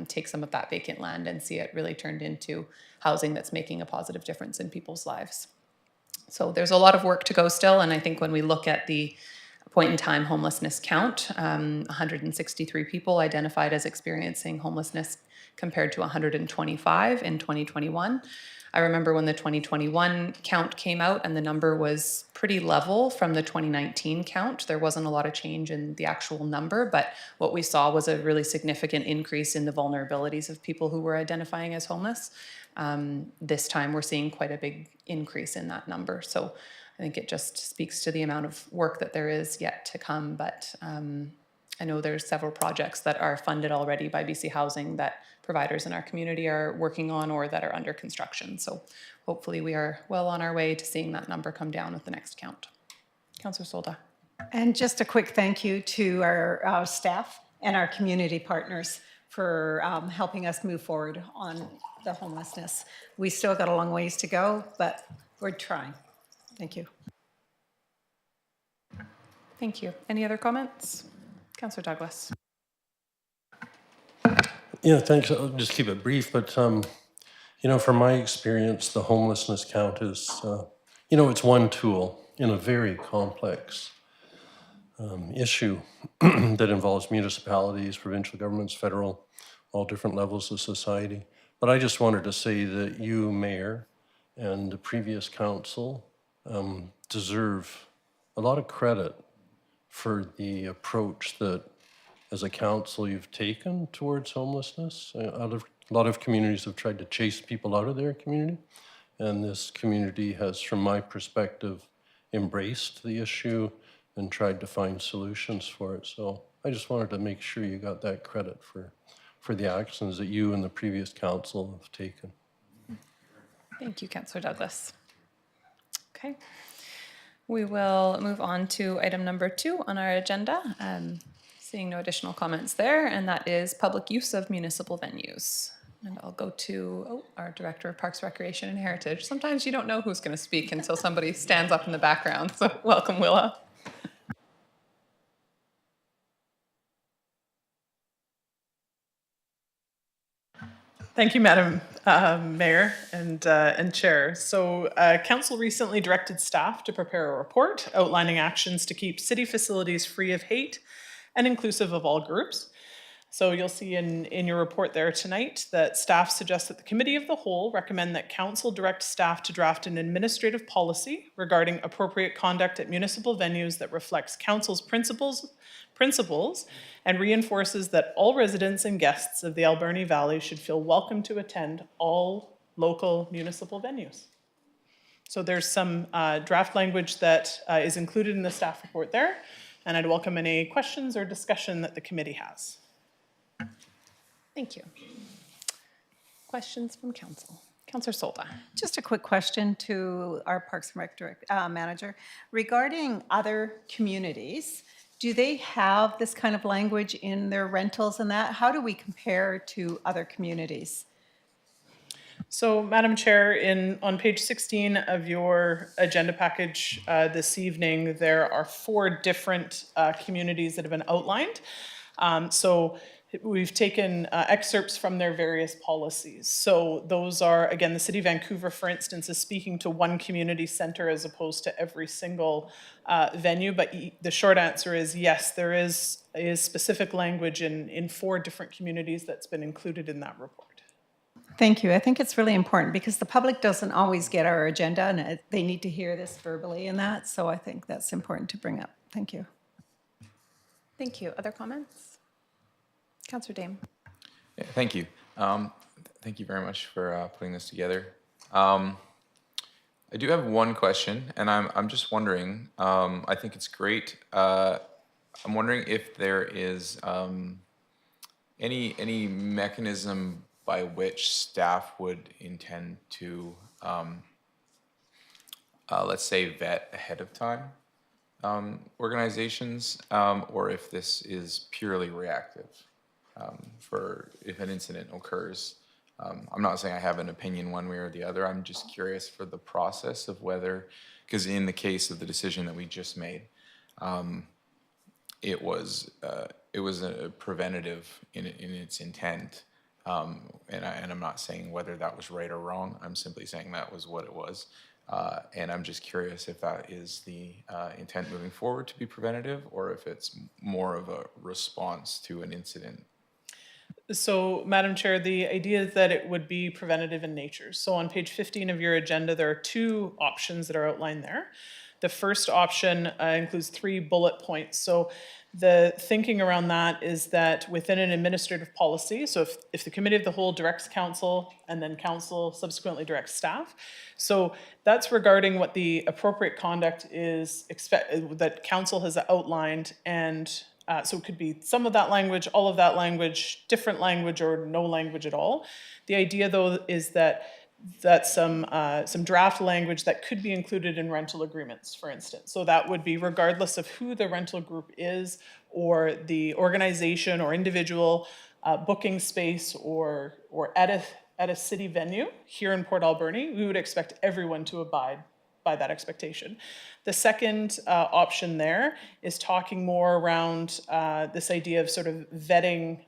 S2: take some of that vacant land and see it really turned into housing that's making a positive difference in people's lives. So there's a lot of work to go still, and I think when we look at the point in time homelessness count, 163 people identified as experiencing homelessness compared to 125 in 2021. I remember when the 2021 count came out and the number was pretty level from the 2019 count. There wasn't a lot of change in the actual number, but what we saw was a really significant increase in the vulnerabilities of people who were identifying as homeless. This time we're seeing quite a big increase in that number. So I think it just speaks to the amount of work that there is yet to come, but I know there's several projects that are funded already by BC Housing that providers in our community are working on or that are under construction. So hopefully we are well on our way to seeing that number come down with the next count. Councillor Solda.
S4: And just a quick thank you to our staff and our community partners for helping us move forward on the homelessness. We still got a long ways to go, but we're trying. Thank you.
S2: Thank you. Any other comments? Councillor Douglas.
S5: Yeah, thanks. I'll just keep it brief, but, you know, from my experience, the homelessness count is, you know, it's one tool in a very complex issue that involves municipalities, provincial governments, federal, all different levels of society. But I just wanted to say that you, Mayor, and the previous council deserve a lot of credit for the approach that, as a council, you've taken towards homelessness. A lot of communities have tried to chase people out of their community, and this community has, from my perspective, embraced the issue and tried to find solutions for it. So I just wanted to make sure you got that credit for the actions that you and the previous council have taken.
S2: Thank you, Councillor Douglas. Okay. We will move on to item number 2 on our agenda. Seeing no additional comments there, and that is public use of municipal venues. And I'll go to our Director of Parks, Recreation and Heritage. Sometimes you don't know who's going to speak until somebody stands up in the background. So welcome, Willa.
S12: Thank you, Madam Mayor and Chair. So Council recently directed staff to prepare a report outlining actions to keep city facilities free of hate and inclusive of all groups. So you'll see in your report there tonight that staff suggests that the Committee of the Whole recommend that Council direct staff to draft an administrative policy regarding appropriate conduct at municipal venues that reflects Council's principles and reinforces that all residents and guests of the Alberni Valley should feel welcome to attend all local municipal venues. So there's some draft language that is included in the staff report there, and I'd welcome any questions or discussion that the committee has.
S2: Thank you. Questions from Council? Councillor Solda.
S4: Just a quick question to our Parks and Rec manager. Regarding other communities, do they have this kind of language in their rentals and that? How do we compare to other communities?
S12: So, Madam Chair, on page 16 of your agenda package this evening, there are 4 different communities that have been outlined. So we've taken excerpts from their various policies. So those are, again, the City of Vancouver, for instance, is speaking to one community center as opposed to every single venue. But the short answer is yes, there is specific language in 4 different communities that's been included in that report.
S4: Thank you. I think it's really important because the public doesn't always get our agenda and they need to hear this verbally and that. So I think that's important to bring up. Thank you.
S2: Thank you. Other comments? Councillor Dame.
S13: Yeah, thank you. Thank you very much for putting this together. I do have one question, and I'm just wondering. I think it's great. I'm wondering if there is any mechanism by which staff would intend to, let's say, vet ahead of time organizations, or if this is purely reactive. For if an incident occurs. I'm not saying I have an opinion one way or the other. I'm just curious for the process of whether, because in the case of the decision that we just made, it was a preventative in its intent, and I'm not saying whether that was right or wrong. I'm simply saying that was what it was, and I'm just curious if that is the intent moving forward to be preventative, or if it's more of a response to an incident.
S12: So, Madam Chair, the idea is that it would be preventative in nature. So on page 15 of your agenda, there are 2 options that are outlined there. The first option includes 3 bullet points. So the thinking around that is that within an administrative policy, so if the Committee of the Whole directs Council and then Council subsequently directs staff, so that's regarding what the appropriate conduct is that Council has outlined, and so it could be some of that language, all of that language, different language, or no language at all. The idea, though, is that some draft language that could be included in rental agreements, for instance. So that would be regardless of who the rental group is, or the organization or individual booking space, or at a city venue here in Port Alberni, we would expect everyone to abide by that expectation. The second option there is talking more around this idea of sort of vetting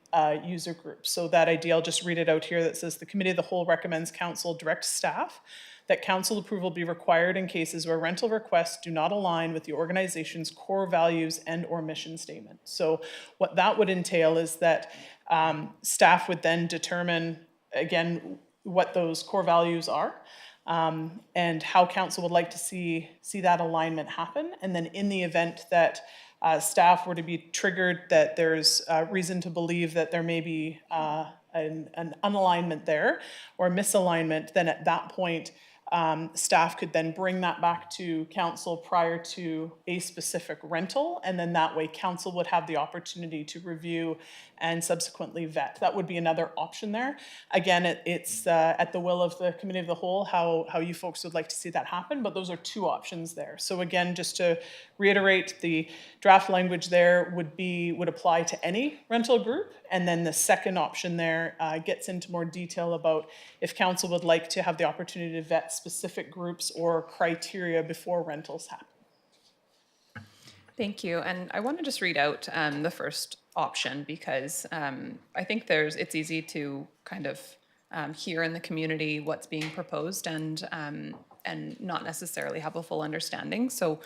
S12: user groups. So that idea, I'll just read it out here, that says the Committee of the Whole recommends Council direct staff that Council approval be required in cases where rental requests do not align with the organization's core values and or mission statement. So what that would entail is that staff would then determine, again, what those core values are, and how council would like to see that alignment happen. And then in the event that staff were to be triggered, that there's reason to believe that there may be an unalignment there or misalignment, then at that point, staff could then bring that back to council prior to a specific rental, and then that way council would have the opportunity to review and subsequently vet. That would be another option there. Again, it's at the will of the Committee of the Whole how you folks would like to see that happen, but those are two options there. So again, just to reiterate, the draft language there would apply to any rental group, and then the second option there gets into more detail about if council would like to have the opportunity to vet specific groups or criteria before rentals happen.
S2: Thank you. And I want to just read out the first option because I think it's easy to kind of hear in the community what's being proposed and not necessarily have a full understanding. So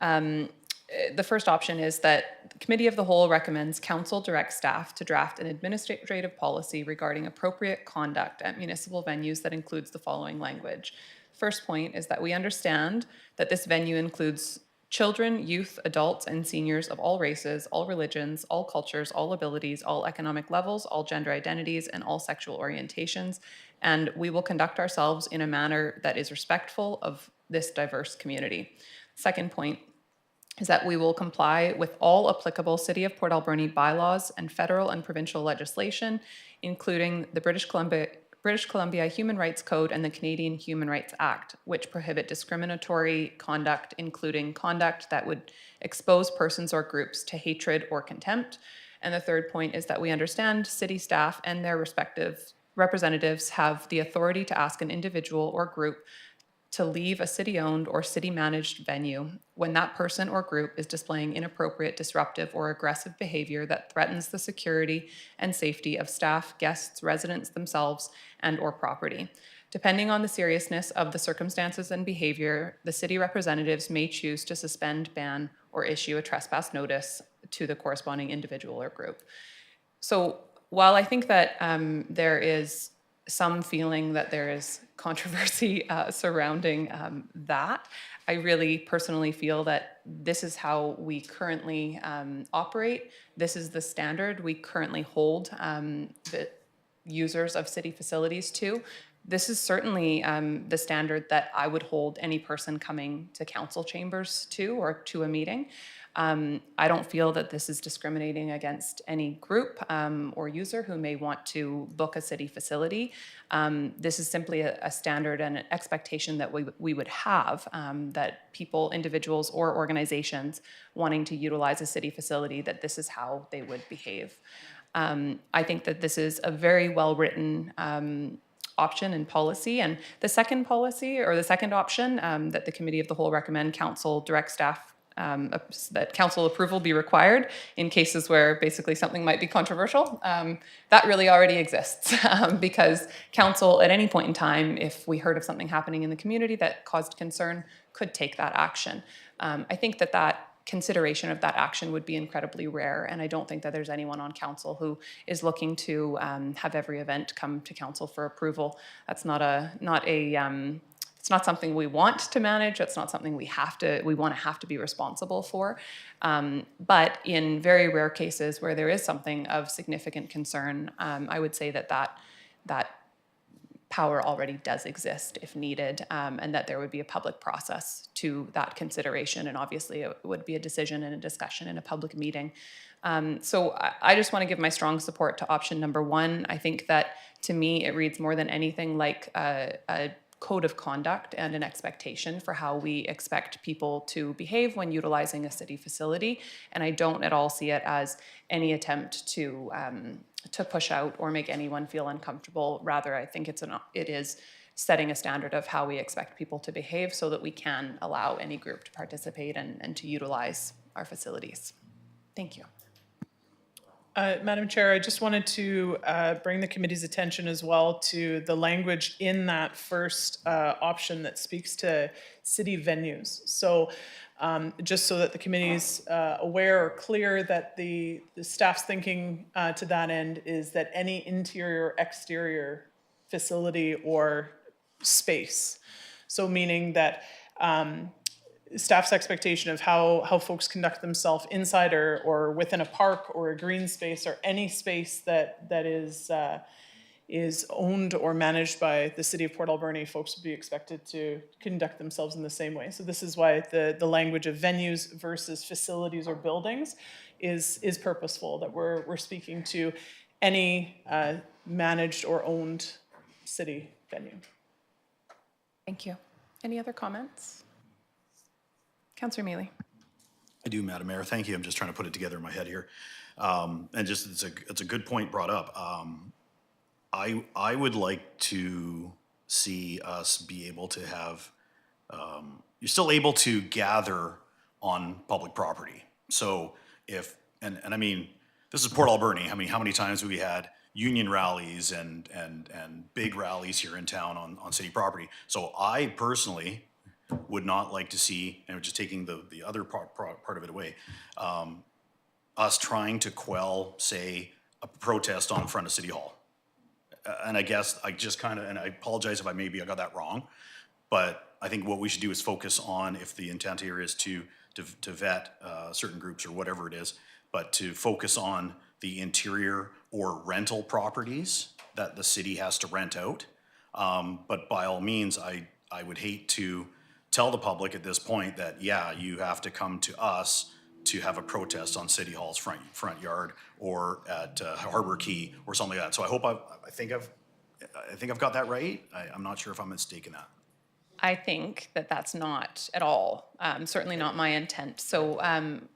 S2: the first option is that the Committee of the Whole recommends Council direct staff to draft an administrative policy regarding appropriate conduct at municipal venues that includes the following language. First point is that we understand that this venue includes children, youth, adults, and seniors of all races, all religions, all cultures, all abilities, all economic levels, all gender identities, and all sexual orientations. And we will conduct ourselves in a manner that is respectful of this diverse community. Second point is that we will comply with all applicable City of Port Alberni bylaws and federal and provincial legislation, including the British Columbia Human Rights Code and the Canadian Human Rights Act, which prohibit discriminatory conduct, including conduct that would expose persons or groups to hatred or contempt. And the third point is that we understand city staff and their respective representatives have the authority to ask an individual or group to leave a city-owned or city-managed venue when that person or group is displaying inappropriate, disruptive, or aggressive behavior that threatens the security and safety of staff, guests, residents themselves, and or property. Depending on the seriousness of the circumstances and behavior, the city representatives may choose to suspend, ban, or issue a trespass notice to the corresponding individual or group. So while I think that there is some feeling that there is controversy surrounding that, I really personally feel that this is how we currently operate. This is the standard we currently hold the users of city facilities to. This is certainly the standard that I would hold any person coming to council chambers to or to a meeting. I don't feel that this is discriminating against any group or user who may want to book a city facility. This is simply a standard and an expectation that we would have, that people, individuals, or organizations wanting to utilize a city facility, that this is how they would behave. I think that this is a very well-written option and policy. And the second policy, or the second option, that the Committee of the Whole recommend council direct staff that council approval be required in cases where basically something might be controversial. That really already exists because council at any point in time, if we heard of something happening in the community that caused concern, could take that action. I think that consideration of that action would be incredibly rare, and I don't think that there's anyone on council who is looking to have every event come to council for approval. That's it's not something we want to manage. It's not something we want to have to be responsible for. But in very rare cases where there is something of significant concern, I would say that power already does exist if needed, and that there would be a public process to that consideration. And obviously it would be a decision and a discussion in a public meeting. So I just want to give my strong support to option number one. I think that to me, it reads more than anything like a code of conduct and an expectation for how we expect people to behave when utilizing a city facility. And I don't at all see it as any attempt to push out or make anyone feel uncomfortable. Rather, I think it is setting a standard of how we expect people to behave so that we can allow any group to participate and to utilize our facilities. Thank you.
S12: Madam Chair, I just wanted to bring the committee's attention as well to the language in that first option that speaks to city venues. So just so that the committee's aware or clear that the staff's thinking to that end is that any interior, exterior facility or space. So meaning that staff's expectation of how folks conduct themselves inside or within a park or a green space or any space that is owned or managed by the City of Port Alberni, folks would be expected to conduct themselves in the same way. So this is why the language of venues versus facilities or buildings is purposeful, that we're speaking to any managed or owned city venue.
S2: Thank you. Any other comments? Councillor Mealy.
S11: I do, Madam Mayor. Thank you. I'm just trying to put it together in my head here. And just, it's a good point brought up. I would like to see us be able to have, you're still able to gather on public property. So if, and I mean, this is Port Alberni. I mean, how many times have we had union rallies and big rallies here in town on city property? So I personally would not like to see, and just taking the other part of it away, us trying to quell, say, a protest on front of City Hall. And I guess I just kind of, and I apologize if I got that wrong, but I think what we should do is focus on, if the intent here is to vet certain groups or whatever it is, but to focus on the interior or rental properties that the city has to rent out. But by all means, I would hate to tell the public at this point that, yeah, you have to come to us to have a protest on City Hall's front yard or at Harbor Key or something like that. So I think I've got that right. I'm not sure if I'm mistaken that.
S2: I think that that's not at all, certainly not my intent. So, and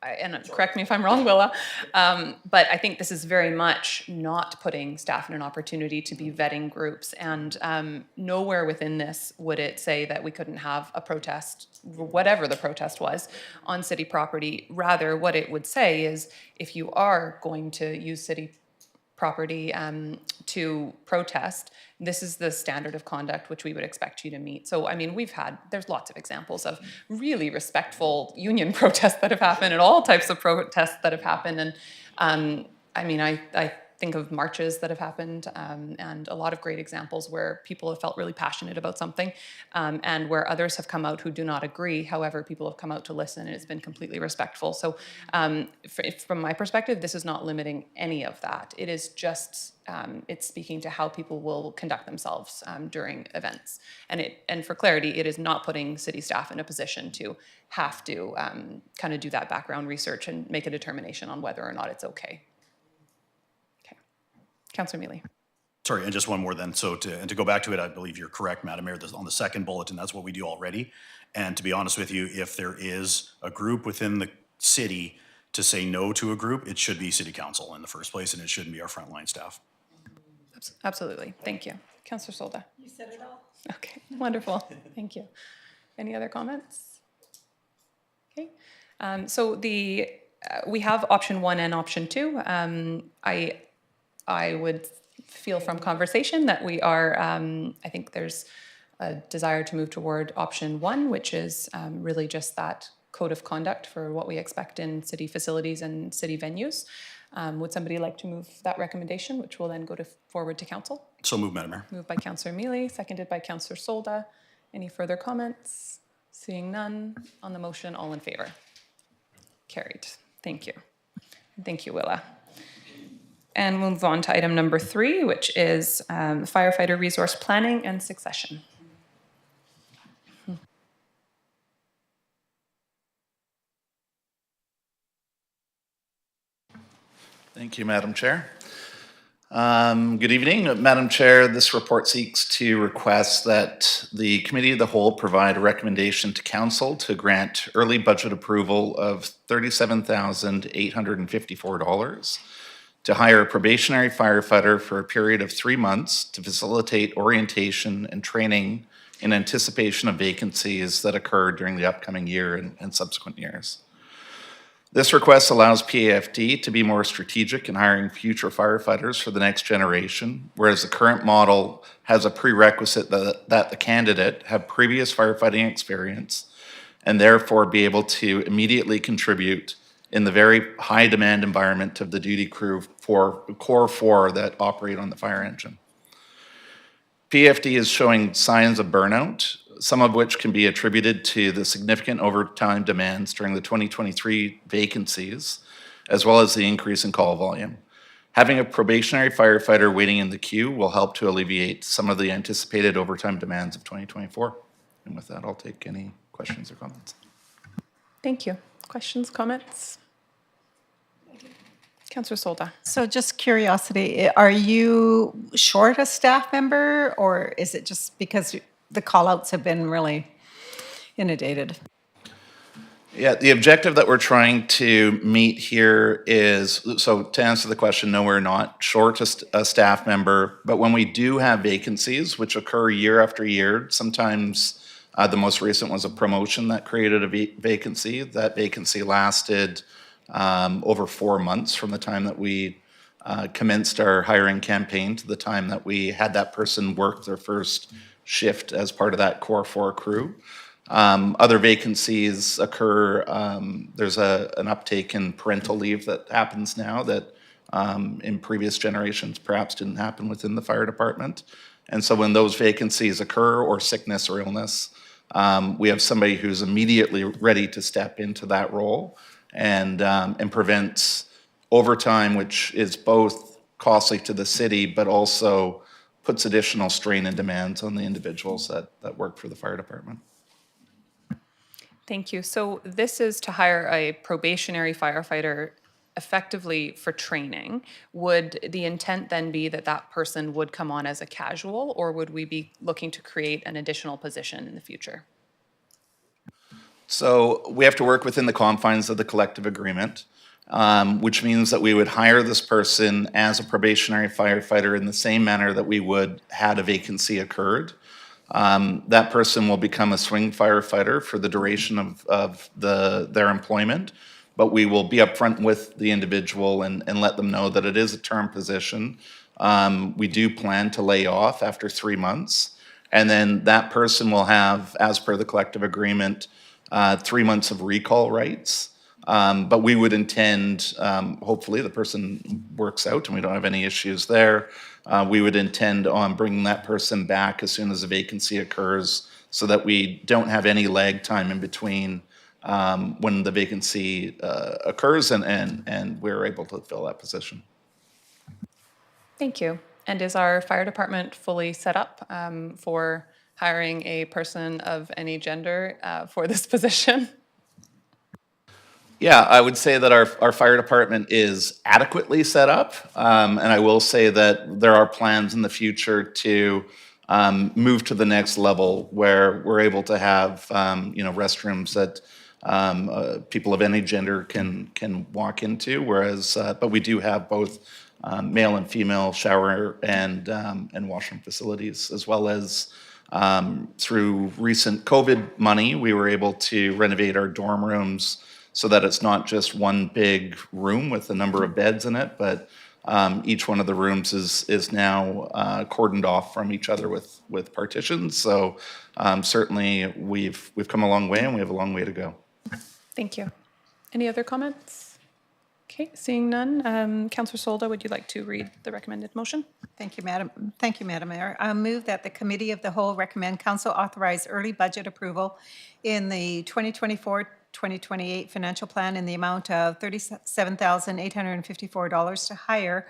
S2: correct me if I'm wrong, Willa, but I think this is very much not putting staff in an opportunity to be vetting groups. And nowhere within this would it say that we couldn't have a protest, whatever the protest was, on city property. Rather, what it would say is, if you are going to use city property to protest, this is the standard of conduct which we would expect you to meet. So, I mean, there's lots of examples of really respectful union protests that have happened and all types of protests that have happened. And I mean, I think of marches that have happened and a lot of great examples where people have felt really passionate about something and where others have come out who do not agree. However, people have come out to listen and it's been completely respectful. So from my perspective, this is not limiting any of that. It is just, it's speaking to how people will conduct themselves during events. And for clarity, it is not putting city staff in a position to have to kind of do that background research and make a determination on whether or not it's okay. Councillor Mealy.
S11: Sorry, and just one more then. So to go back to it, I believe you're correct, Madam Mayor, on the second bulletin, that's what we do already. And to be honest with you, if there is a group within the city to say no to a group, it should be City Council in the first place, and it shouldn't be our frontline staff.
S2: Absolutely. Thank you. Councillor Solda.
S4: You said it all.
S2: Okay, wonderful. Thank you. Any other comments? Okay. So we have option 1 and option 2. I would feel from conversation that we are, I think there's a desire to move toward option 1, which is really just that code of conduct for what we expect in city facilities and city venues. Would somebody like to move that recommendation, which will then go forward to council?
S11: So moved, Madam Mayor.
S2: Moved by Councillor Mealy, seconded by Councillor Solda. Any further comments? Seeing none on the motion, all in favor? Carried. Thank you. Thank you, Willa. And we'll move on to item number 3, which is firefighter resource planning and succession.
S14: Thank you, Madam Chair. Good evening, Madam Chair. This report seeks to request that the Committee of the Whole provide a recommendation to Council to grant early budget approval of $37,854 to hire a probationary firefighter for a period of 3 months to facilitate orientation and training in anticipation of vacancies that occur during the upcoming year and subsequent years. This request allows PAFD to be more strategic in hiring future firefighters for the next generation, whereas the current model has a prerequisite that the candidate have previous firefighting experience and therefore be able to immediately contribute in the very high demand environment of the duty crew for Core 4 that operate on the fire engine. PFD is showing signs of burnout, some of which can be attributed to the significant overtime demands during the 2023 vacancies, as well as the increase in call volume. Having a probationary firefighter waiting in the queue will help to alleviate some of the anticipated overtime demands of 2024. And with that, I'll take any questions or comments.
S2: Thank you. Questions, comments? Councillor Solda.
S4: So just curiosity, are you short a staff member, or is it just because the call-outs have been really inundated?
S14: Yeah, the objective that we're trying to meet here is, so to answer the question, no, we're not short a staff member, but when we do have vacancies, which occur year after year, sometimes the most recent was a promotion that created a vacancy. That vacancy lasted over 4 months from the time that we commenced our hiring campaign to the time that we had that person work their first shift as part of that Core 4 crew. Other vacancies occur, there's an uptake in parental leave that happens now that in previous generations perhaps didn't happen within the fire department. And so when those vacancies occur, or sickness or illness, we have somebody who's immediately ready to step into that role and prevents overtime, which is both costly to the city, but also puts additional strain and demands on the individuals that work for the fire department.
S2: Thank you. So this is to hire a probationary firefighter effectively for training. Would the intent then be that that person would come on as a casual, or would we be looking to create an additional position in the future?
S14: So we have to work within the confines of the collective agreement, which means that we would hire this person as a probationary firefighter in the same manner that we would had a vacancy occurred. That person will become a swing firefighter for the duration of their employment, but we will be upfront with the individual and let them know that it is a term position. We do plan to lay off after 3 months, and then that person will have, as per the collective agreement, 3 months of recall rights. But we would intend, hopefully the person works out and we don't have any issues there, we would intend on bringing that person back as soon as a vacancy occurs so that we don't have any lag time in between when the vacancy occurs and we're able to fill that position.
S2: Thank you. And is our fire department fully set up for hiring a person of any gender for this position?
S14: Yeah, I would say that our fire department is adequately set up. And I will say that there are plans in the future to move to the next level where we're able to have restrooms that people of any gender can walk into, whereas, but we do have both male and female shower and washroom facilities, as well as through recent COVID money, we were able to renovate our dorm rooms so that it's not just one big room with a number of beds in it, but each one of the rooms is now cordoned off from each other with partitions. So certainly we've come a long way and we have a long way to go.
S2: Thank you. Any other comments? Okay, seeing none. Councillor Solda, would you like to read the recommended motion?
S4: Thank you, Madam Mayor. I move that the Committee of the Whole recommend Council authorize early budget approval in the 2024-2028 financial plan in the amount of $37,854 to hire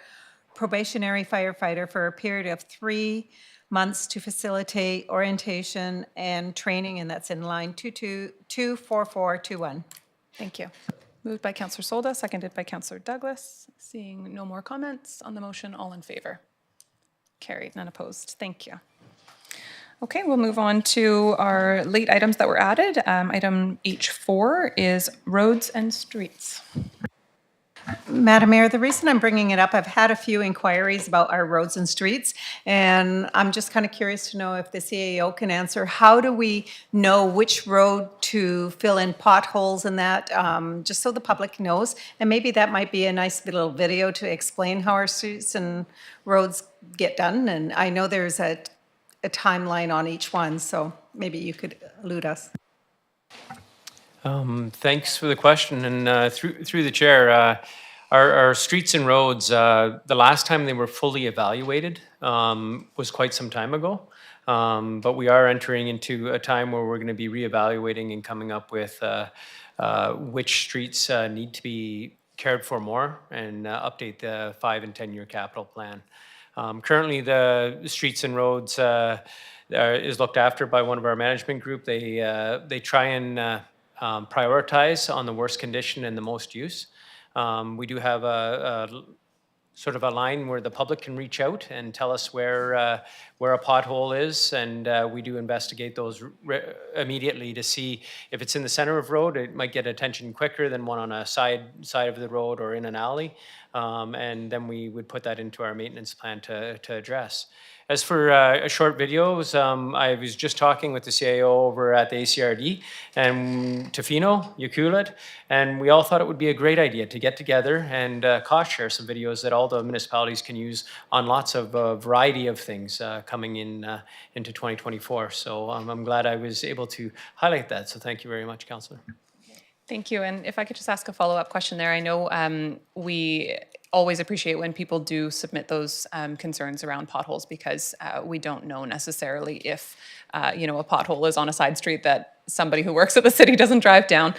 S4: probationary firefighter for a period of 3 months to facilitate orientation and training, and that's in line 24421.
S2: Thank you. Moved by Councillor Solda, seconded by Councillor Douglas. Seeing no more comments on the motion, all in favor? Carried, none opposed. Thank you. Okay, we'll move on to our late items that were added. Item H4 is roads and streets.
S4: Madam Mayor, the reason I'm bringing it up, I've had a few inquiries about our roads and streets, and I'm just kind of curious to know if the CAO can answer, how do we know which road to fill in potholes and that, just so the public knows? And maybe that might be a nice little video to explain how our streets and roads get done. And I know there's a timeline on each one, so maybe you could allude us.
S15: Thanks for the question, and through the chair, our streets and roads, the last time they were fully evaluated was quite some time ago, but we are entering into a time where we're going to be reevaluating and coming up with which streets need to be cared for more and update the 5 and 10-year capital plan. Currently, the streets and roads is looked after by one of our management group. They try and prioritize on the worst condition and the most use. We do have a sort of a line where the public can reach out and tell us where a pothole is, and we do investigate those immediately to see if it's in the center of road. It might get attention quicker than one on a side of the road or in an alley, and then we would put that into our maintenance plan to address. As for short videos, I was just talking with the CAO over at the ACRD and Tofino, Yakulit, and we all thought it would be a great idea to get together and cost share some videos that all the municipalities can use on lots of variety of things coming in into 2024. So I'm glad I was able to highlight that. So thank you very much, Councillor.
S2: Thank you. And if I could just ask a follow-up question there. I know we always appreciate when people do submit those concerns around potholes, because we don't know necessarily if a pothole is on a side street that somebody who works at the city doesn't drive down.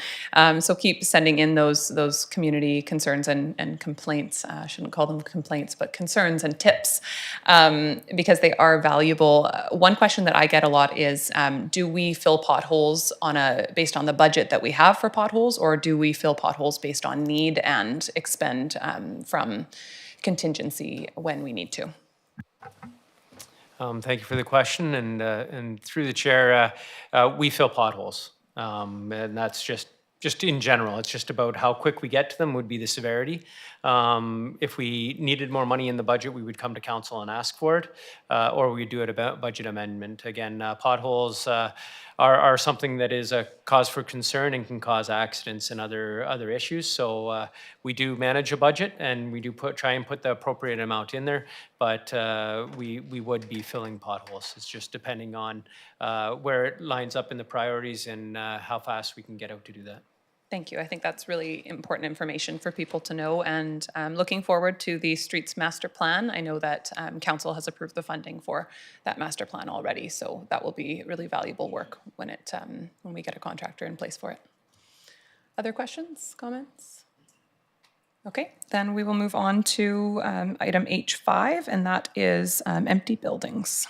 S2: So keep sending in those community concerns and complaints. I shouldn't call them complaints, but concerns and tips, because they are valuable. One question that I get a lot is, do we fill potholes based on the budget that we have for potholes, or do we fill potholes based on need and expend from contingency when we need to?
S15: Thank you for the question, and through the chair, we fill potholes, and that's just in general. It's just about how quick we get to them would be the severity. If we needed more money in the budget, we would come to council and ask for it, or we would do it a budget amendment. Again, potholes are something that is a cause for concern and can cause accidents and other issues. So we do manage a budget, and we do try and put the appropriate amount in there, but we would be filling potholes. It's just depending on where it lines up in the priorities and how fast we can get out to do that.
S2: Thank you. I think that's really important information for people to know, and looking forward to the Streets Master Plan. I know that Council has approved the funding for that master plan already, so that will be really valuable work when we get a contractor in place for it. Other questions, comments? Okay, then we will move on to item H5, and that is empty buildings.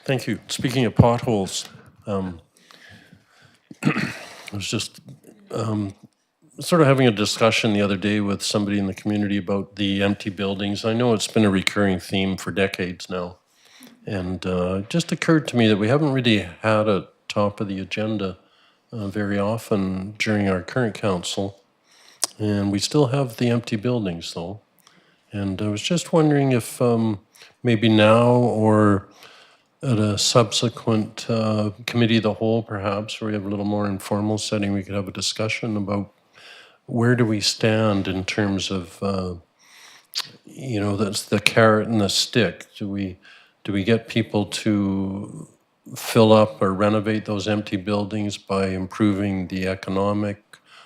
S5: Thank you. Speaking of potholes, I was just sort of having a discussion the other day with somebody in the community about the empty buildings. I know it's been a recurring theme for decades now. And it just occurred to me that we haven't really had a top of the agenda very often during our current council. And we still have the empty buildings though. And I was just wondering if maybe now or at a subsequent committee of the whole, perhaps, where we have a little more informal setting, we could have a discussion about where do we stand in terms of, that's the carrot and the stick. Do we get people to fill up or renovate those empty buildings by improving the economic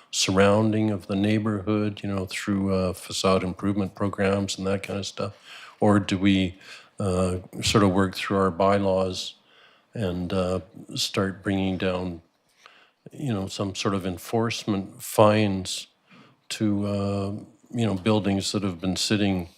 S5: surrounding of the neighborhood, through facade improvement programs and that kind of stuff? Or do we sort of work through our bylaws and start bringing down, some sort of enforcement fines to, buildings that have been sitting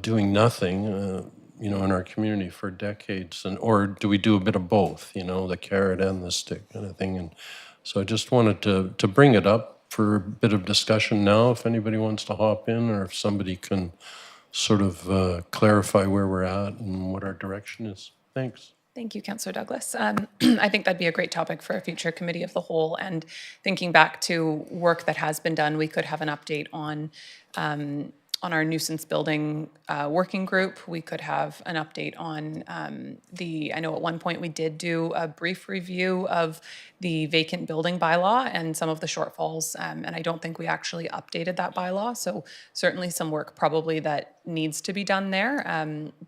S5: doing nothing, you know, in our community for decades, and or do we do a bit of both, you know, the carrot and the stick kind of thing? And so I just wanted to bring it up for a bit of discussion now, if anybody wants to hop in, or if somebody can sort of clarify where we're at and what our direction is. Thanks.
S2: Thank you, Councillor Douglas. I think that'd be a great topic for a future committee of the whole. And thinking back to work that has been done, we could have an update on our nuisance building working group. We could have an update on I know at one point we did do a brief review of the vacant building bylaw and some of the shortfalls, and I don't think we actually updated that bylaw. So certainly some work probably that needs to be done there.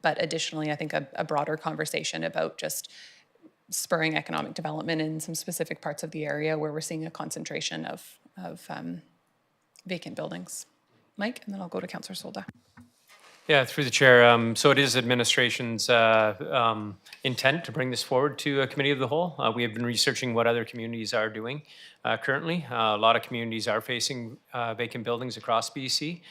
S2: But additionally, I think a broader conversation about just spurring economic development in some specific parts of the area where we're seeing a concentration of vacant buildings. Mike, and then I'll go to Councillor Solda.
S15: Yeah, through the chair. So it is administration's intent to bring this forward to a committee of the whole. We have been researching what other communities are doing currently. A lot of communities are facing vacant buildings across BC.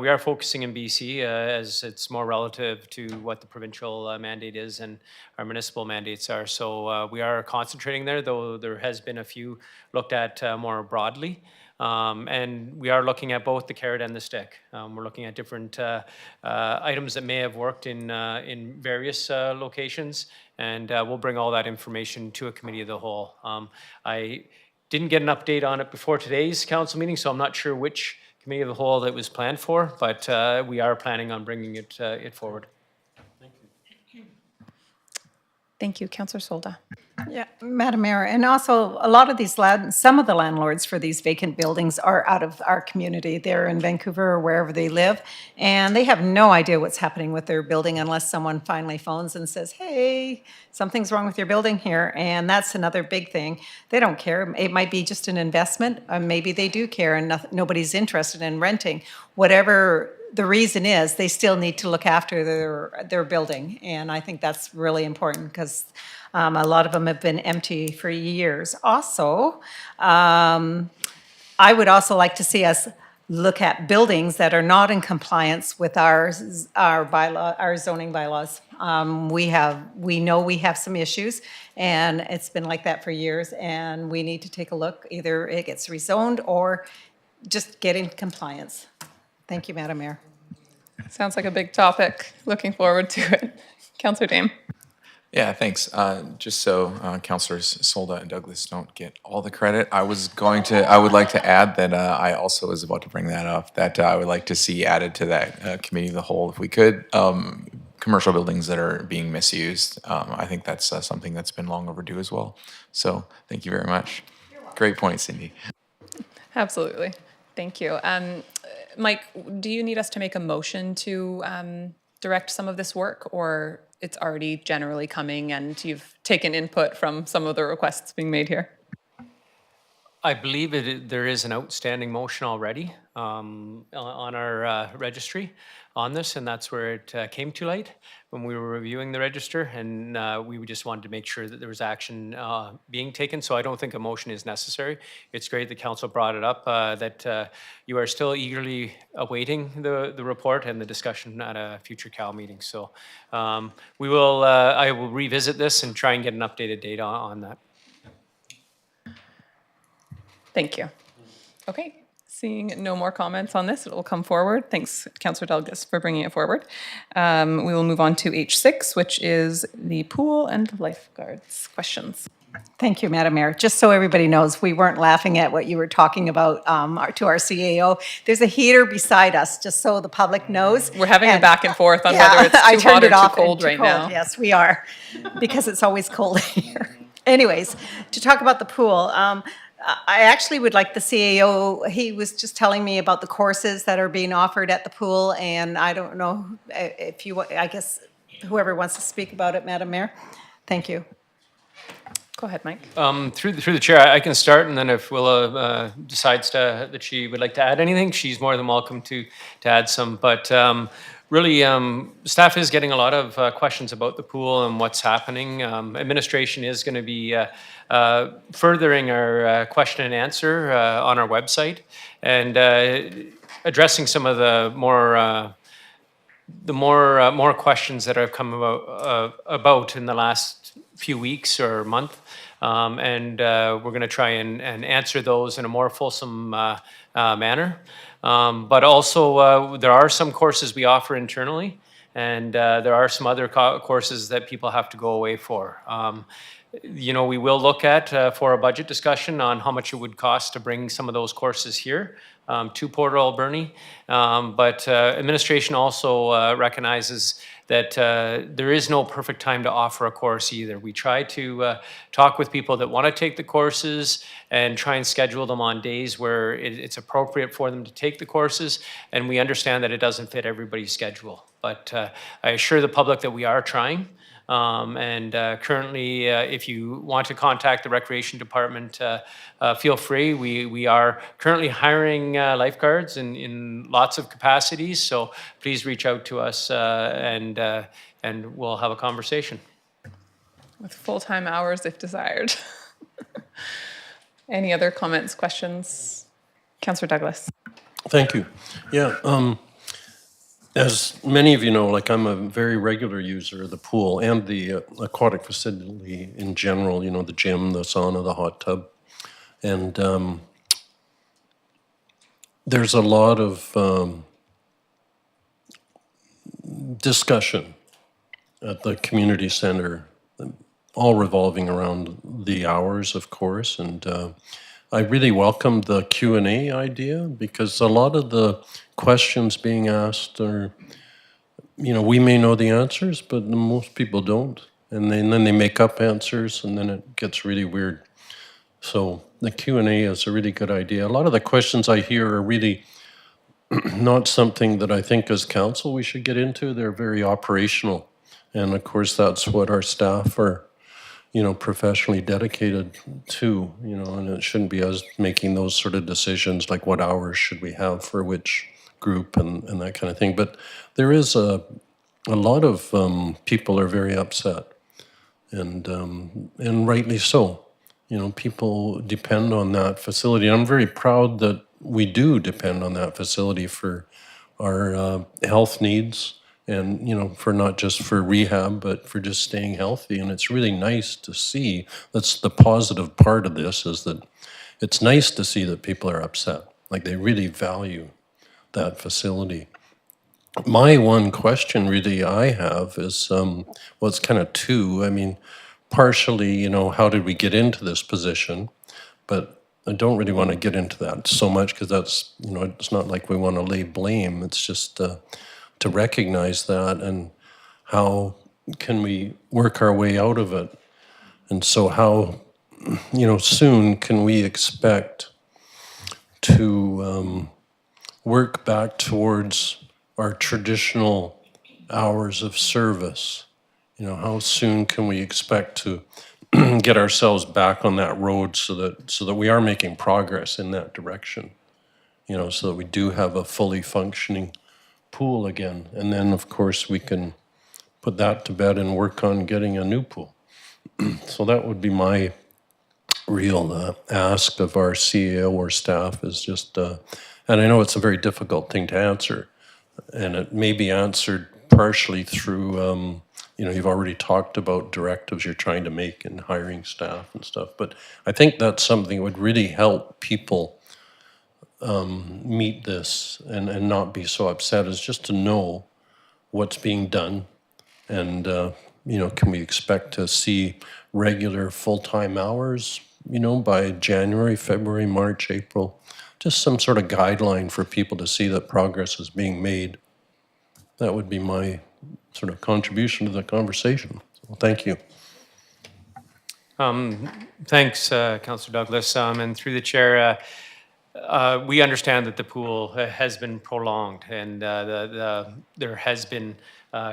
S15: We are focusing in BC as it's more relative to what the provincial mandate is and our municipal mandates are. So we are concentrating there, though there has been a few looked at more broadly. And we are looking at both the carrot and the stick. We're looking at different items that may have worked in various locations, and we'll bring all that information to a committee of the whole. I didn't get an update on it before today's council meeting, so I'm not sure which committee of the whole it was planned for, but we are planning on bringing it forward.
S2: Thank you, Councillor Solda.
S4: Yeah, Madam Mayor, and also a lot of these some of the landlords for these vacant buildings are out of our community. They're in Vancouver or wherever they live, and they have no idea what's happening with their building unless someone finally phones and says, hey, something's wrong with your building here, and that's another big thing. They don't care. It might be just an investment, maybe they do care and nobody's interested in renting. Whatever the reason is, they still need to look after their building, and I think that's really important because a lot of them have been empty for years. Also, I would also like to see us look at buildings that are not in compliance with our zoning bylaws. We know we have some issues, and it's been like that for years, and we need to take a look. Either it gets rezoned or just get in compliance. Thank you, Madam Mayor.
S2: Sounds like a big topic. Looking forward to it. Councillor Dame.
S13: Yeah, thanks. Just so Councillors Solda and Douglas don't get all the credit, I would like to add that I also was about to bring that up, that I would like to see added to that committee of the whole, if we could, commercial buildings that are being misused. I think that's something that's been long overdue as well. So thank you very much. Great point, Cindy.
S2: Absolutely. Thank you. Mike, do you need us to make a motion to direct some of this work, or it's already generally coming and you've taken input from some of the requests being made here?
S15: I believe there is an outstanding motion already on our registry on this, and that's where it came to light when we were reviewing the register, and we just wanted to make sure that there was action being taken, so I don't think a motion is necessary. It's great the council brought it up, that you are still eagerly awaiting the report and the discussion at a future CAL meeting, so I will revisit this and try and get an updated date on that.
S2: Thank you. Okay, seeing no more comments on this, it will come forward. Thanks, Councillor Douglas, for bringing it forward. We will move on to H6, which is the pool and lifeguards questions.
S4: Thank you, Madam Mayor. Just so everybody knows, we weren't laughing at what you were talking about to our CAO. There's a heater beside us, just so the public knows.
S2: We're having a back and forth on whether it's too hot or too cold right now.
S4: Yes, we are, because it's always cold here. Anyways, to talk about the pool, I actually would like the CAO, he was just telling me about the courses that are being offered at the pool, and I don't know if you, I guess whoever wants to speak about it, Madam Mayor. Thank you.
S2: Go ahead, Mike.
S15: Through the chair, I can start, and then if Willa decides that she would like to add anything, she's more than welcome to add some. But really, staff is getting a lot of questions about the pool and what's happening. Administration is going to be furthering our question and answer on our website and addressing some of the more the more questions that have come about in the last few weeks or month, and we're going to try and answer those in a more fulsome manner. But also, there are some courses we offer internally, and there are some other courses that people have to go away for. You know, we will look at for a budget discussion on how much it would cost to bring some of those courses here to Port Alberni. But administration also recognizes that there is no perfect time to offer a course either. We try to talk with people that want to take the courses and try and schedule them on days where it's appropriate for them to take the courses. And we understand that it doesn't fit everybody's schedule. But I assure the public that we are trying. Currently, if you want to contact the Recreation Department, feel free. We are currently hiring lifeguards in lots of capacities, so please reach out to us and we'll have a conversation.
S2: With full-time hours if desired. Any other comments, questions? Councillor Douglas.
S5: Thank you. Yeah, as many of you know, like I'm a very regular user of the pool and the aquatic facility in general, you know, the gym, the sauna, the hot tub. And there's a lot of discussion at the community center, all revolving around the hours, of course. And I really welcome the Q&A idea because a lot of the questions being asked are, you know, we may know the answers, but most people don't. And then they make up answers, and then it gets really weird. So the Q&A is a really good idea. A lot of the questions I hear are really not something that I think as council we should get into. They're very operational. And of course, that's what our staff are, you know, professionally dedicated to, you know, and it shouldn't be us making those sort of decisions like what hours should we have for which group and that kind of thing. But there is a lot of people are very upset, and rightly so. You know, people depend on that facility. I'm very proud that we do depend on that facility for our health needs, and, you know, for not just for rehab, but for just staying healthy. And it's really nice to see, that's the positive part of this, is that it's nice to see that people are upset. Like they really value that facility. My one question really I have is, well, it's kind of two. I mean, partially, you know, how did we get into this position? But I don't really want to get into that so much because that's, you know, it's not like we want to lay blame. It's just to recognize that and how can we work our way out of it. And so how, you know, soon can we expect to work back towards our traditional hours of service? You know, how soon can we expect to get ourselves back on that road so that we are making progress in that direction? You know, so that we do have a fully functioning pool again. And then, of course, we can put that to bed and work on getting a new pool. So that would be my real ask of our CEO or staff, is just, and I know it's a very difficult thing to answer, and it may be answered partially through, you know, you've already talked about directives you're trying to make in hiring staff and stuff, but I think that's something that would really help people meet this and not be so upset, is just to know what's being done. And, you know, can we expect to see regular full-time hours, you know, by January, February, March, April? Just some sort of guideline for people to see that progress is being made. That would be my sort of contribution to the conversation. So thank you.
S15: Thanks, Councillor Douglas. And through the chair, we understand that the pool has been prolonged, and there has been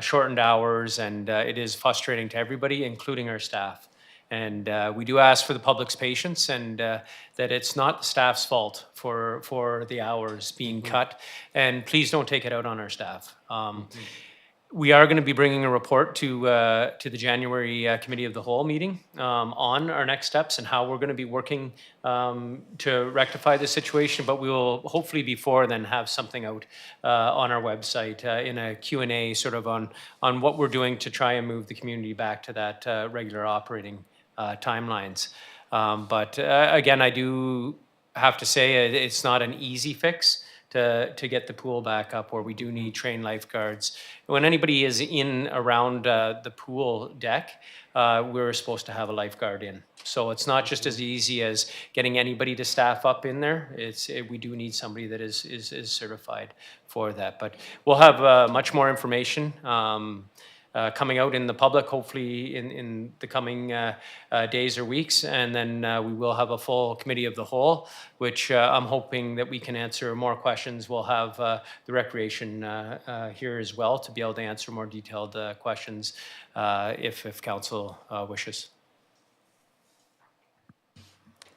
S15: shortened hours, and it is frustrating to everybody, including our staff. And we do ask for the public's patience, and that it's not the staff's fault for the hours being cut. And please don't take it out on our staff. We are going to be bringing a report to the January Committee of the Whole meeting on our next steps and how we're going to be working to rectify the situation. But we will hopefully before then have something out on our website in a Q&A sort of on what we're doing to try and move the community back to that regular operating timelines. But again, I do have to say it's not an easy fix to get the pool back up, where we do need trained lifeguards. When anybody is in around the pool deck, we're supposed to have a lifeguard in. So it's not just as easy as getting anybody to staff up in there. We do need somebody that is certified for that. But we'll have much more information coming out in the public, hopefully in the coming days or weeks. And then we will have a full committee of the whole, which I'm hoping that we can answer more questions. We'll have the recreation here as well to be able to answer more detailed questions if council wishes.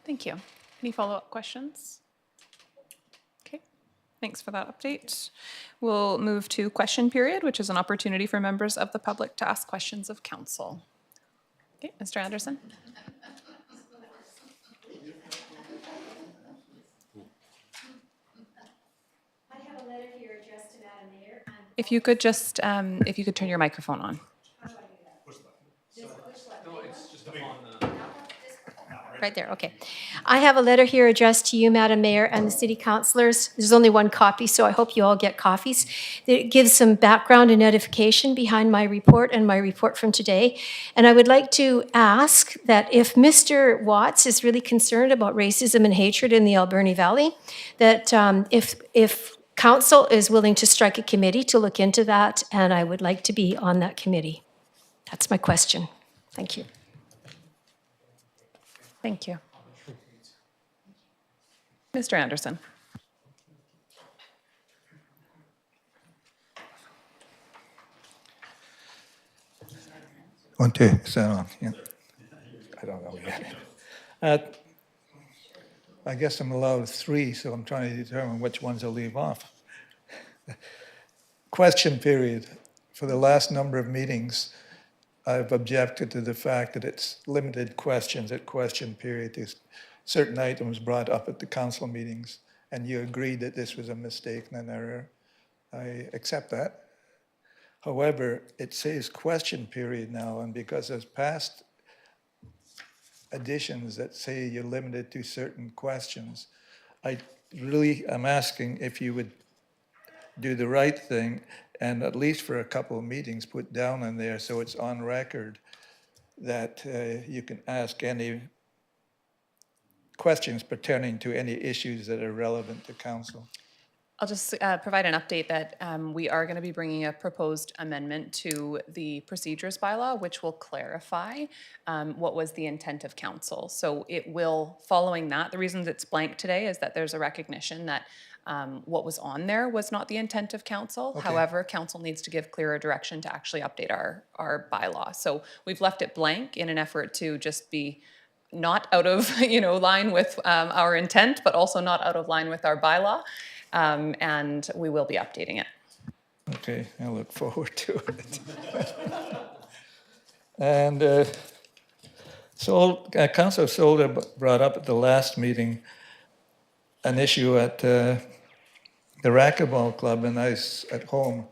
S2: Thank you. Any follow-up questions? Okay, thanks for that update. We'll move to question period, which is an opportunity for members of the public to ask questions of council. Okay, Mr. Anderson.
S6: I have a letter here addressed to Madam Mayor.
S2: If you could just, if you could turn your microphone on.
S6: Right there, okay. I have a letter here addressed to you, Madam Mayor, and the city councillors. There's only one copy, so I hope you all get copies. It gives some background and edification behind my report and my report from today. And I would like to ask that if Mr. Watts is really concerned about racism and hatred in the Alberni Valley, that if council is willing to strike a committee to look into that, and I would like to be on that committee. That's my question. Thank you.
S2: Thank you. Mr. Anderson.
S7: One, two, is that on? Yeah. I don't know yet. I guess I'm allowed 3, so I'm trying to determine which ones I'll leave off. Question period. For the last number of meetings, I've objected to the fact that it's limited questions at question period to certain items brought up at the council meetings, and you agreed that this was a mistake and an error. I accept that. However, it says question period now, and because there's past additions that say you're limited to certain questions, I really am asking if you would do the right thing and at least for a couple of meetings put down in there so it's on record that you can ask any questions pertaining to any issues that are relevant to council.
S2: I'll just provide an update that we are going to be bringing a proposed amendment to the procedures bylaw, which will clarify what was the intent of council. So it will, following that, the reason it's blank today is that there's a recognition that what was on there was not the intent of council. Okay. However, council needs to give clearer direction to actually update our bylaw. So we've left it blank in an effort to just be not out of line with our intent, but also not out of line with our bylaw. And we will be updating it.
S7: Okay, I look forward to it. And Councillor Solder brought up at the last meeting an issue at the racquetball club, and I was at home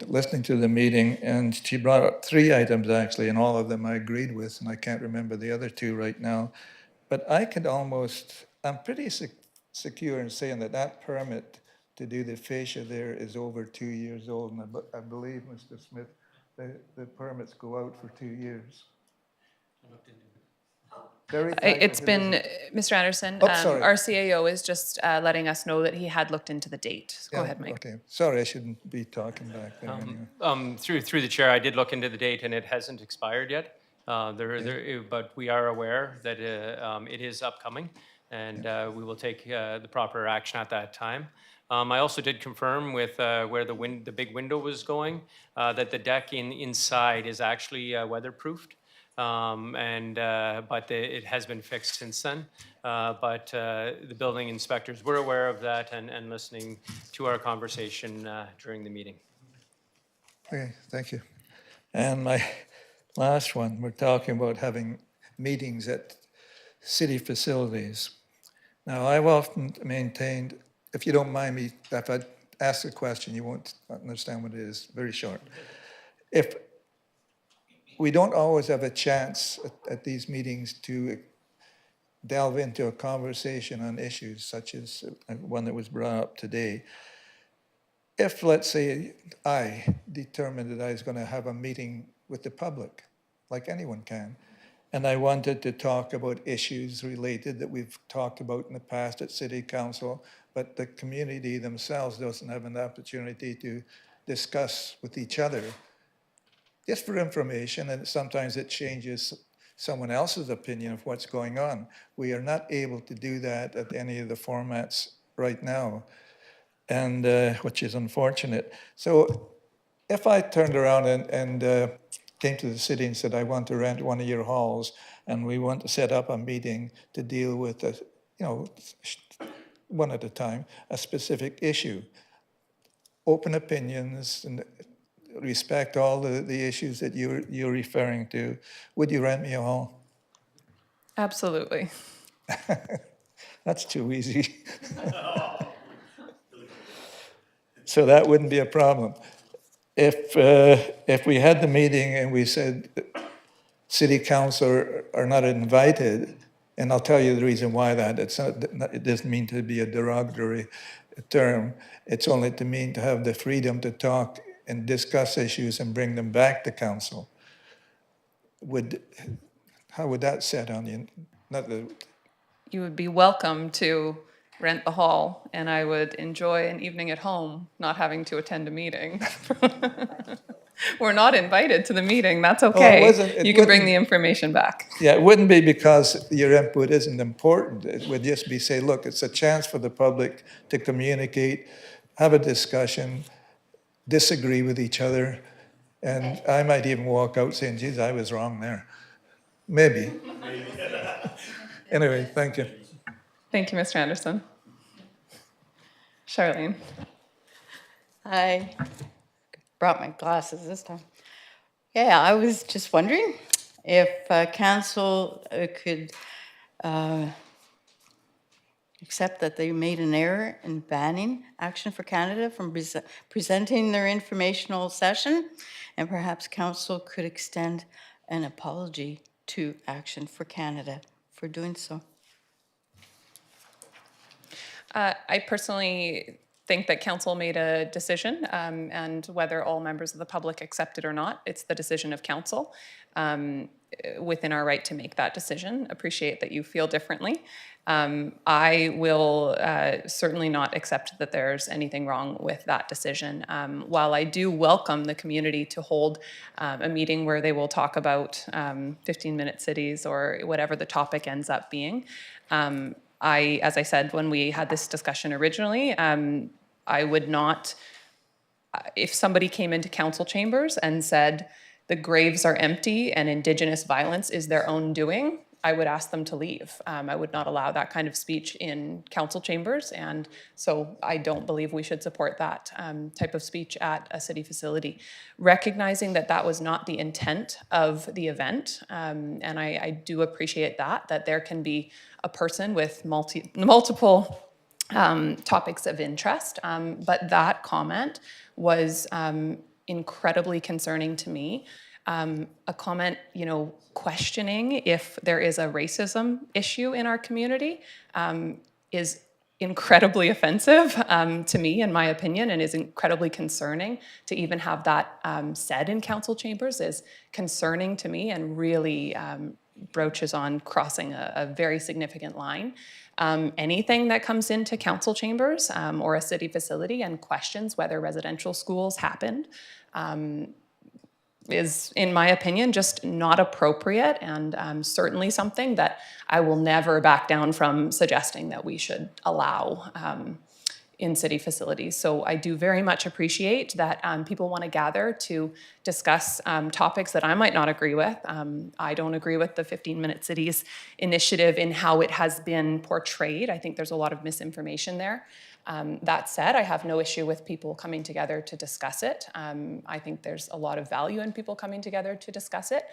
S7: listening to the meeting, and she brought up 3 items actually, and all of them I agreed with, and I can't remember the other 2 right now. But I could almost, I'm pretty secure in saying that permit to do the fascia there is over 2 years old, and I believe, Mr. Smith, the permits go out for 2 years.
S2: It's been, Mr. Anderson, our CAO is just letting us know that he had looked into the date. Go ahead, Mike.
S7: Okay, sorry, I shouldn't be talking back there anyway.
S15: Through the chair, I did look into the date and it hasn't expired yet. But we are aware that it is upcoming, and we will take the proper action at that time. I also did confirm with where the big window was going that the deck inside is actually weatherproofed. But it has been fixed since then. But the building inspectors were aware of that and listening to our conversation during the meeting.
S7: Okay, thank you. And my last one, we're talking about having meetings at city facilities. Now, I've often maintained, if you don't mind me, if I ask a question, you won't understand what it is, very short. If we don't always have a chance at these meetings to delve into a conversation on issues such as one that was brought up today, if, let's say, I determined that I was going to have a meeting with the public, like anyone can, and I wanted to talk about issues related that we've talked about in the past at City Council, but the community themselves doesn't have an opportunity to discuss with each other, just for information, and sometimes it changes someone else's opinion of what's going on. We are not able to do that at any of the formats right now, and which is unfortunate. So if I turned around and came to the city and said, I want to rent one of your halls, and we want to set up a meeting to deal with, one at a time, a specific issue, open opinions, and respect all the issues that you're referring to, would you rent me a hall?
S2: Absolutely.
S7: That's too easy. So that wouldn't be a problem. If we had the meeting and we said city council are not invited, and I'll tell you the reason why that, it doesn't mean to be a derogatory term, it's only to mean to have the freedom to talk and discuss issues and bring them back to council. How would that set on you?
S2: You would be welcome to rent the hall, and I would enjoy an evening at home, not having to attend a meeting. We're not invited to the meeting, that's okay. You can bring the information back.
S7: Yeah, it wouldn't be because your input isn't important. It would just be say, look, it's a chance for the public to communicate, have a discussion, disagree with each other, and I might even walk out saying, geez, I was wrong there. Maybe. Anyway, thank you.
S2: Thank you, Mr. Anderson. Charlene.
S8: I brought my glasses this time. Yeah, I was just wondering if council could accept that they made an error in banning Action for Canada from presenting their informational session, and perhaps council could extend an apology to Action for Canada for doing so.
S2: I personally think that council made a decision, and whether all members of the public accept it or not, it's the decision of council. Within our right to make that decision. Appreciate that you feel differently. I will certainly not accept that there's anything wrong with that decision. While I do welcome the community to hold a meeting where they will talk about 15-minute cities or whatever the topic ends up being, as I said when we had this discussion originally, I would not, if somebody came into council chambers and said the graves are empty and Indigenous violence is their own doing, I would ask them to leave. I would not allow that kind of speech in council chambers, and so I don't believe we should support that type of speech at a city facility. Recognizing that that was not the intent of the event, and I do appreciate that there can be a person with multiple topics of interest, but that comment was incredibly concerning to me. A comment, questioning if there is a racism issue in our community is incredibly offensive to me, in my opinion, and is incredibly concerning. To even have that said in council chambers is concerning to me and really broaches on crossing a very significant line. Anything that comes into council chambers or a city facility and questions whether residential schools happened is, in my opinion, just not appropriate, and certainly something that I will never back down from suggesting that we should allow in city facilities. So I do very much appreciate that people want to gather to discuss topics that I might not agree with. I don't agree with the 15-minute cities initiative in how it has been portrayed. I think there's a lot of misinformation there. That said, I have no issue with people coming together to discuss it. I think there's a lot of value in people coming together to discuss it.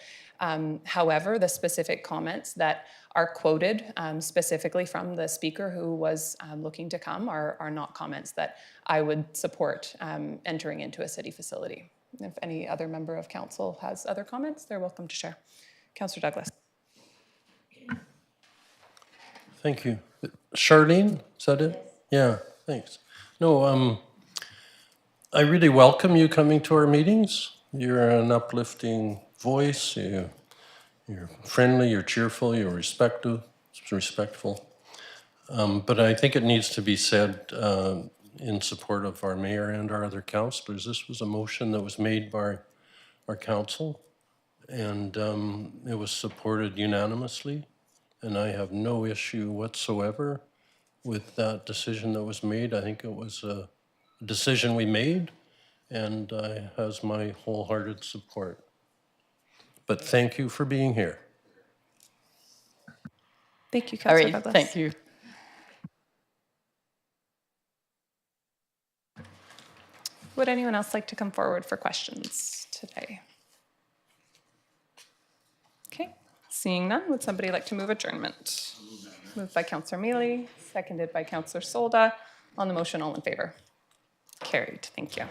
S2: However, the specific comments that are quoted specifically from the speaker who was looking to come are not comments that I would support entering into a city facility. If any other member of council has other comments, they're welcome to share. Councillor Douglas.
S5: Thank you. Charlene, is that it? Yeah, thanks. No, I really welcome you coming to our meetings. You're an uplifting voice. You're friendly, you're cheerful, you're respectful. But I think it needs to be said in support of our mayor and our other councillors. This was a motion that was made by our council, and it was supported unanimously. And I have no issue whatsoever with that decision that was made. I think it was a decision we made, and has my wholehearted support. But thank you for being here.
S2: Thank you,
S8: All
S2: Councillor
S8: right,
S2: Douglas.
S8: thank you.
S2: Would anyone else like to come forward for questions today? Okay, seeing none, would somebody like to move adjournment? Moved by Councillor Mealy, seconded by Councillor Solda. On the motion, all in favor? Carried, thank you.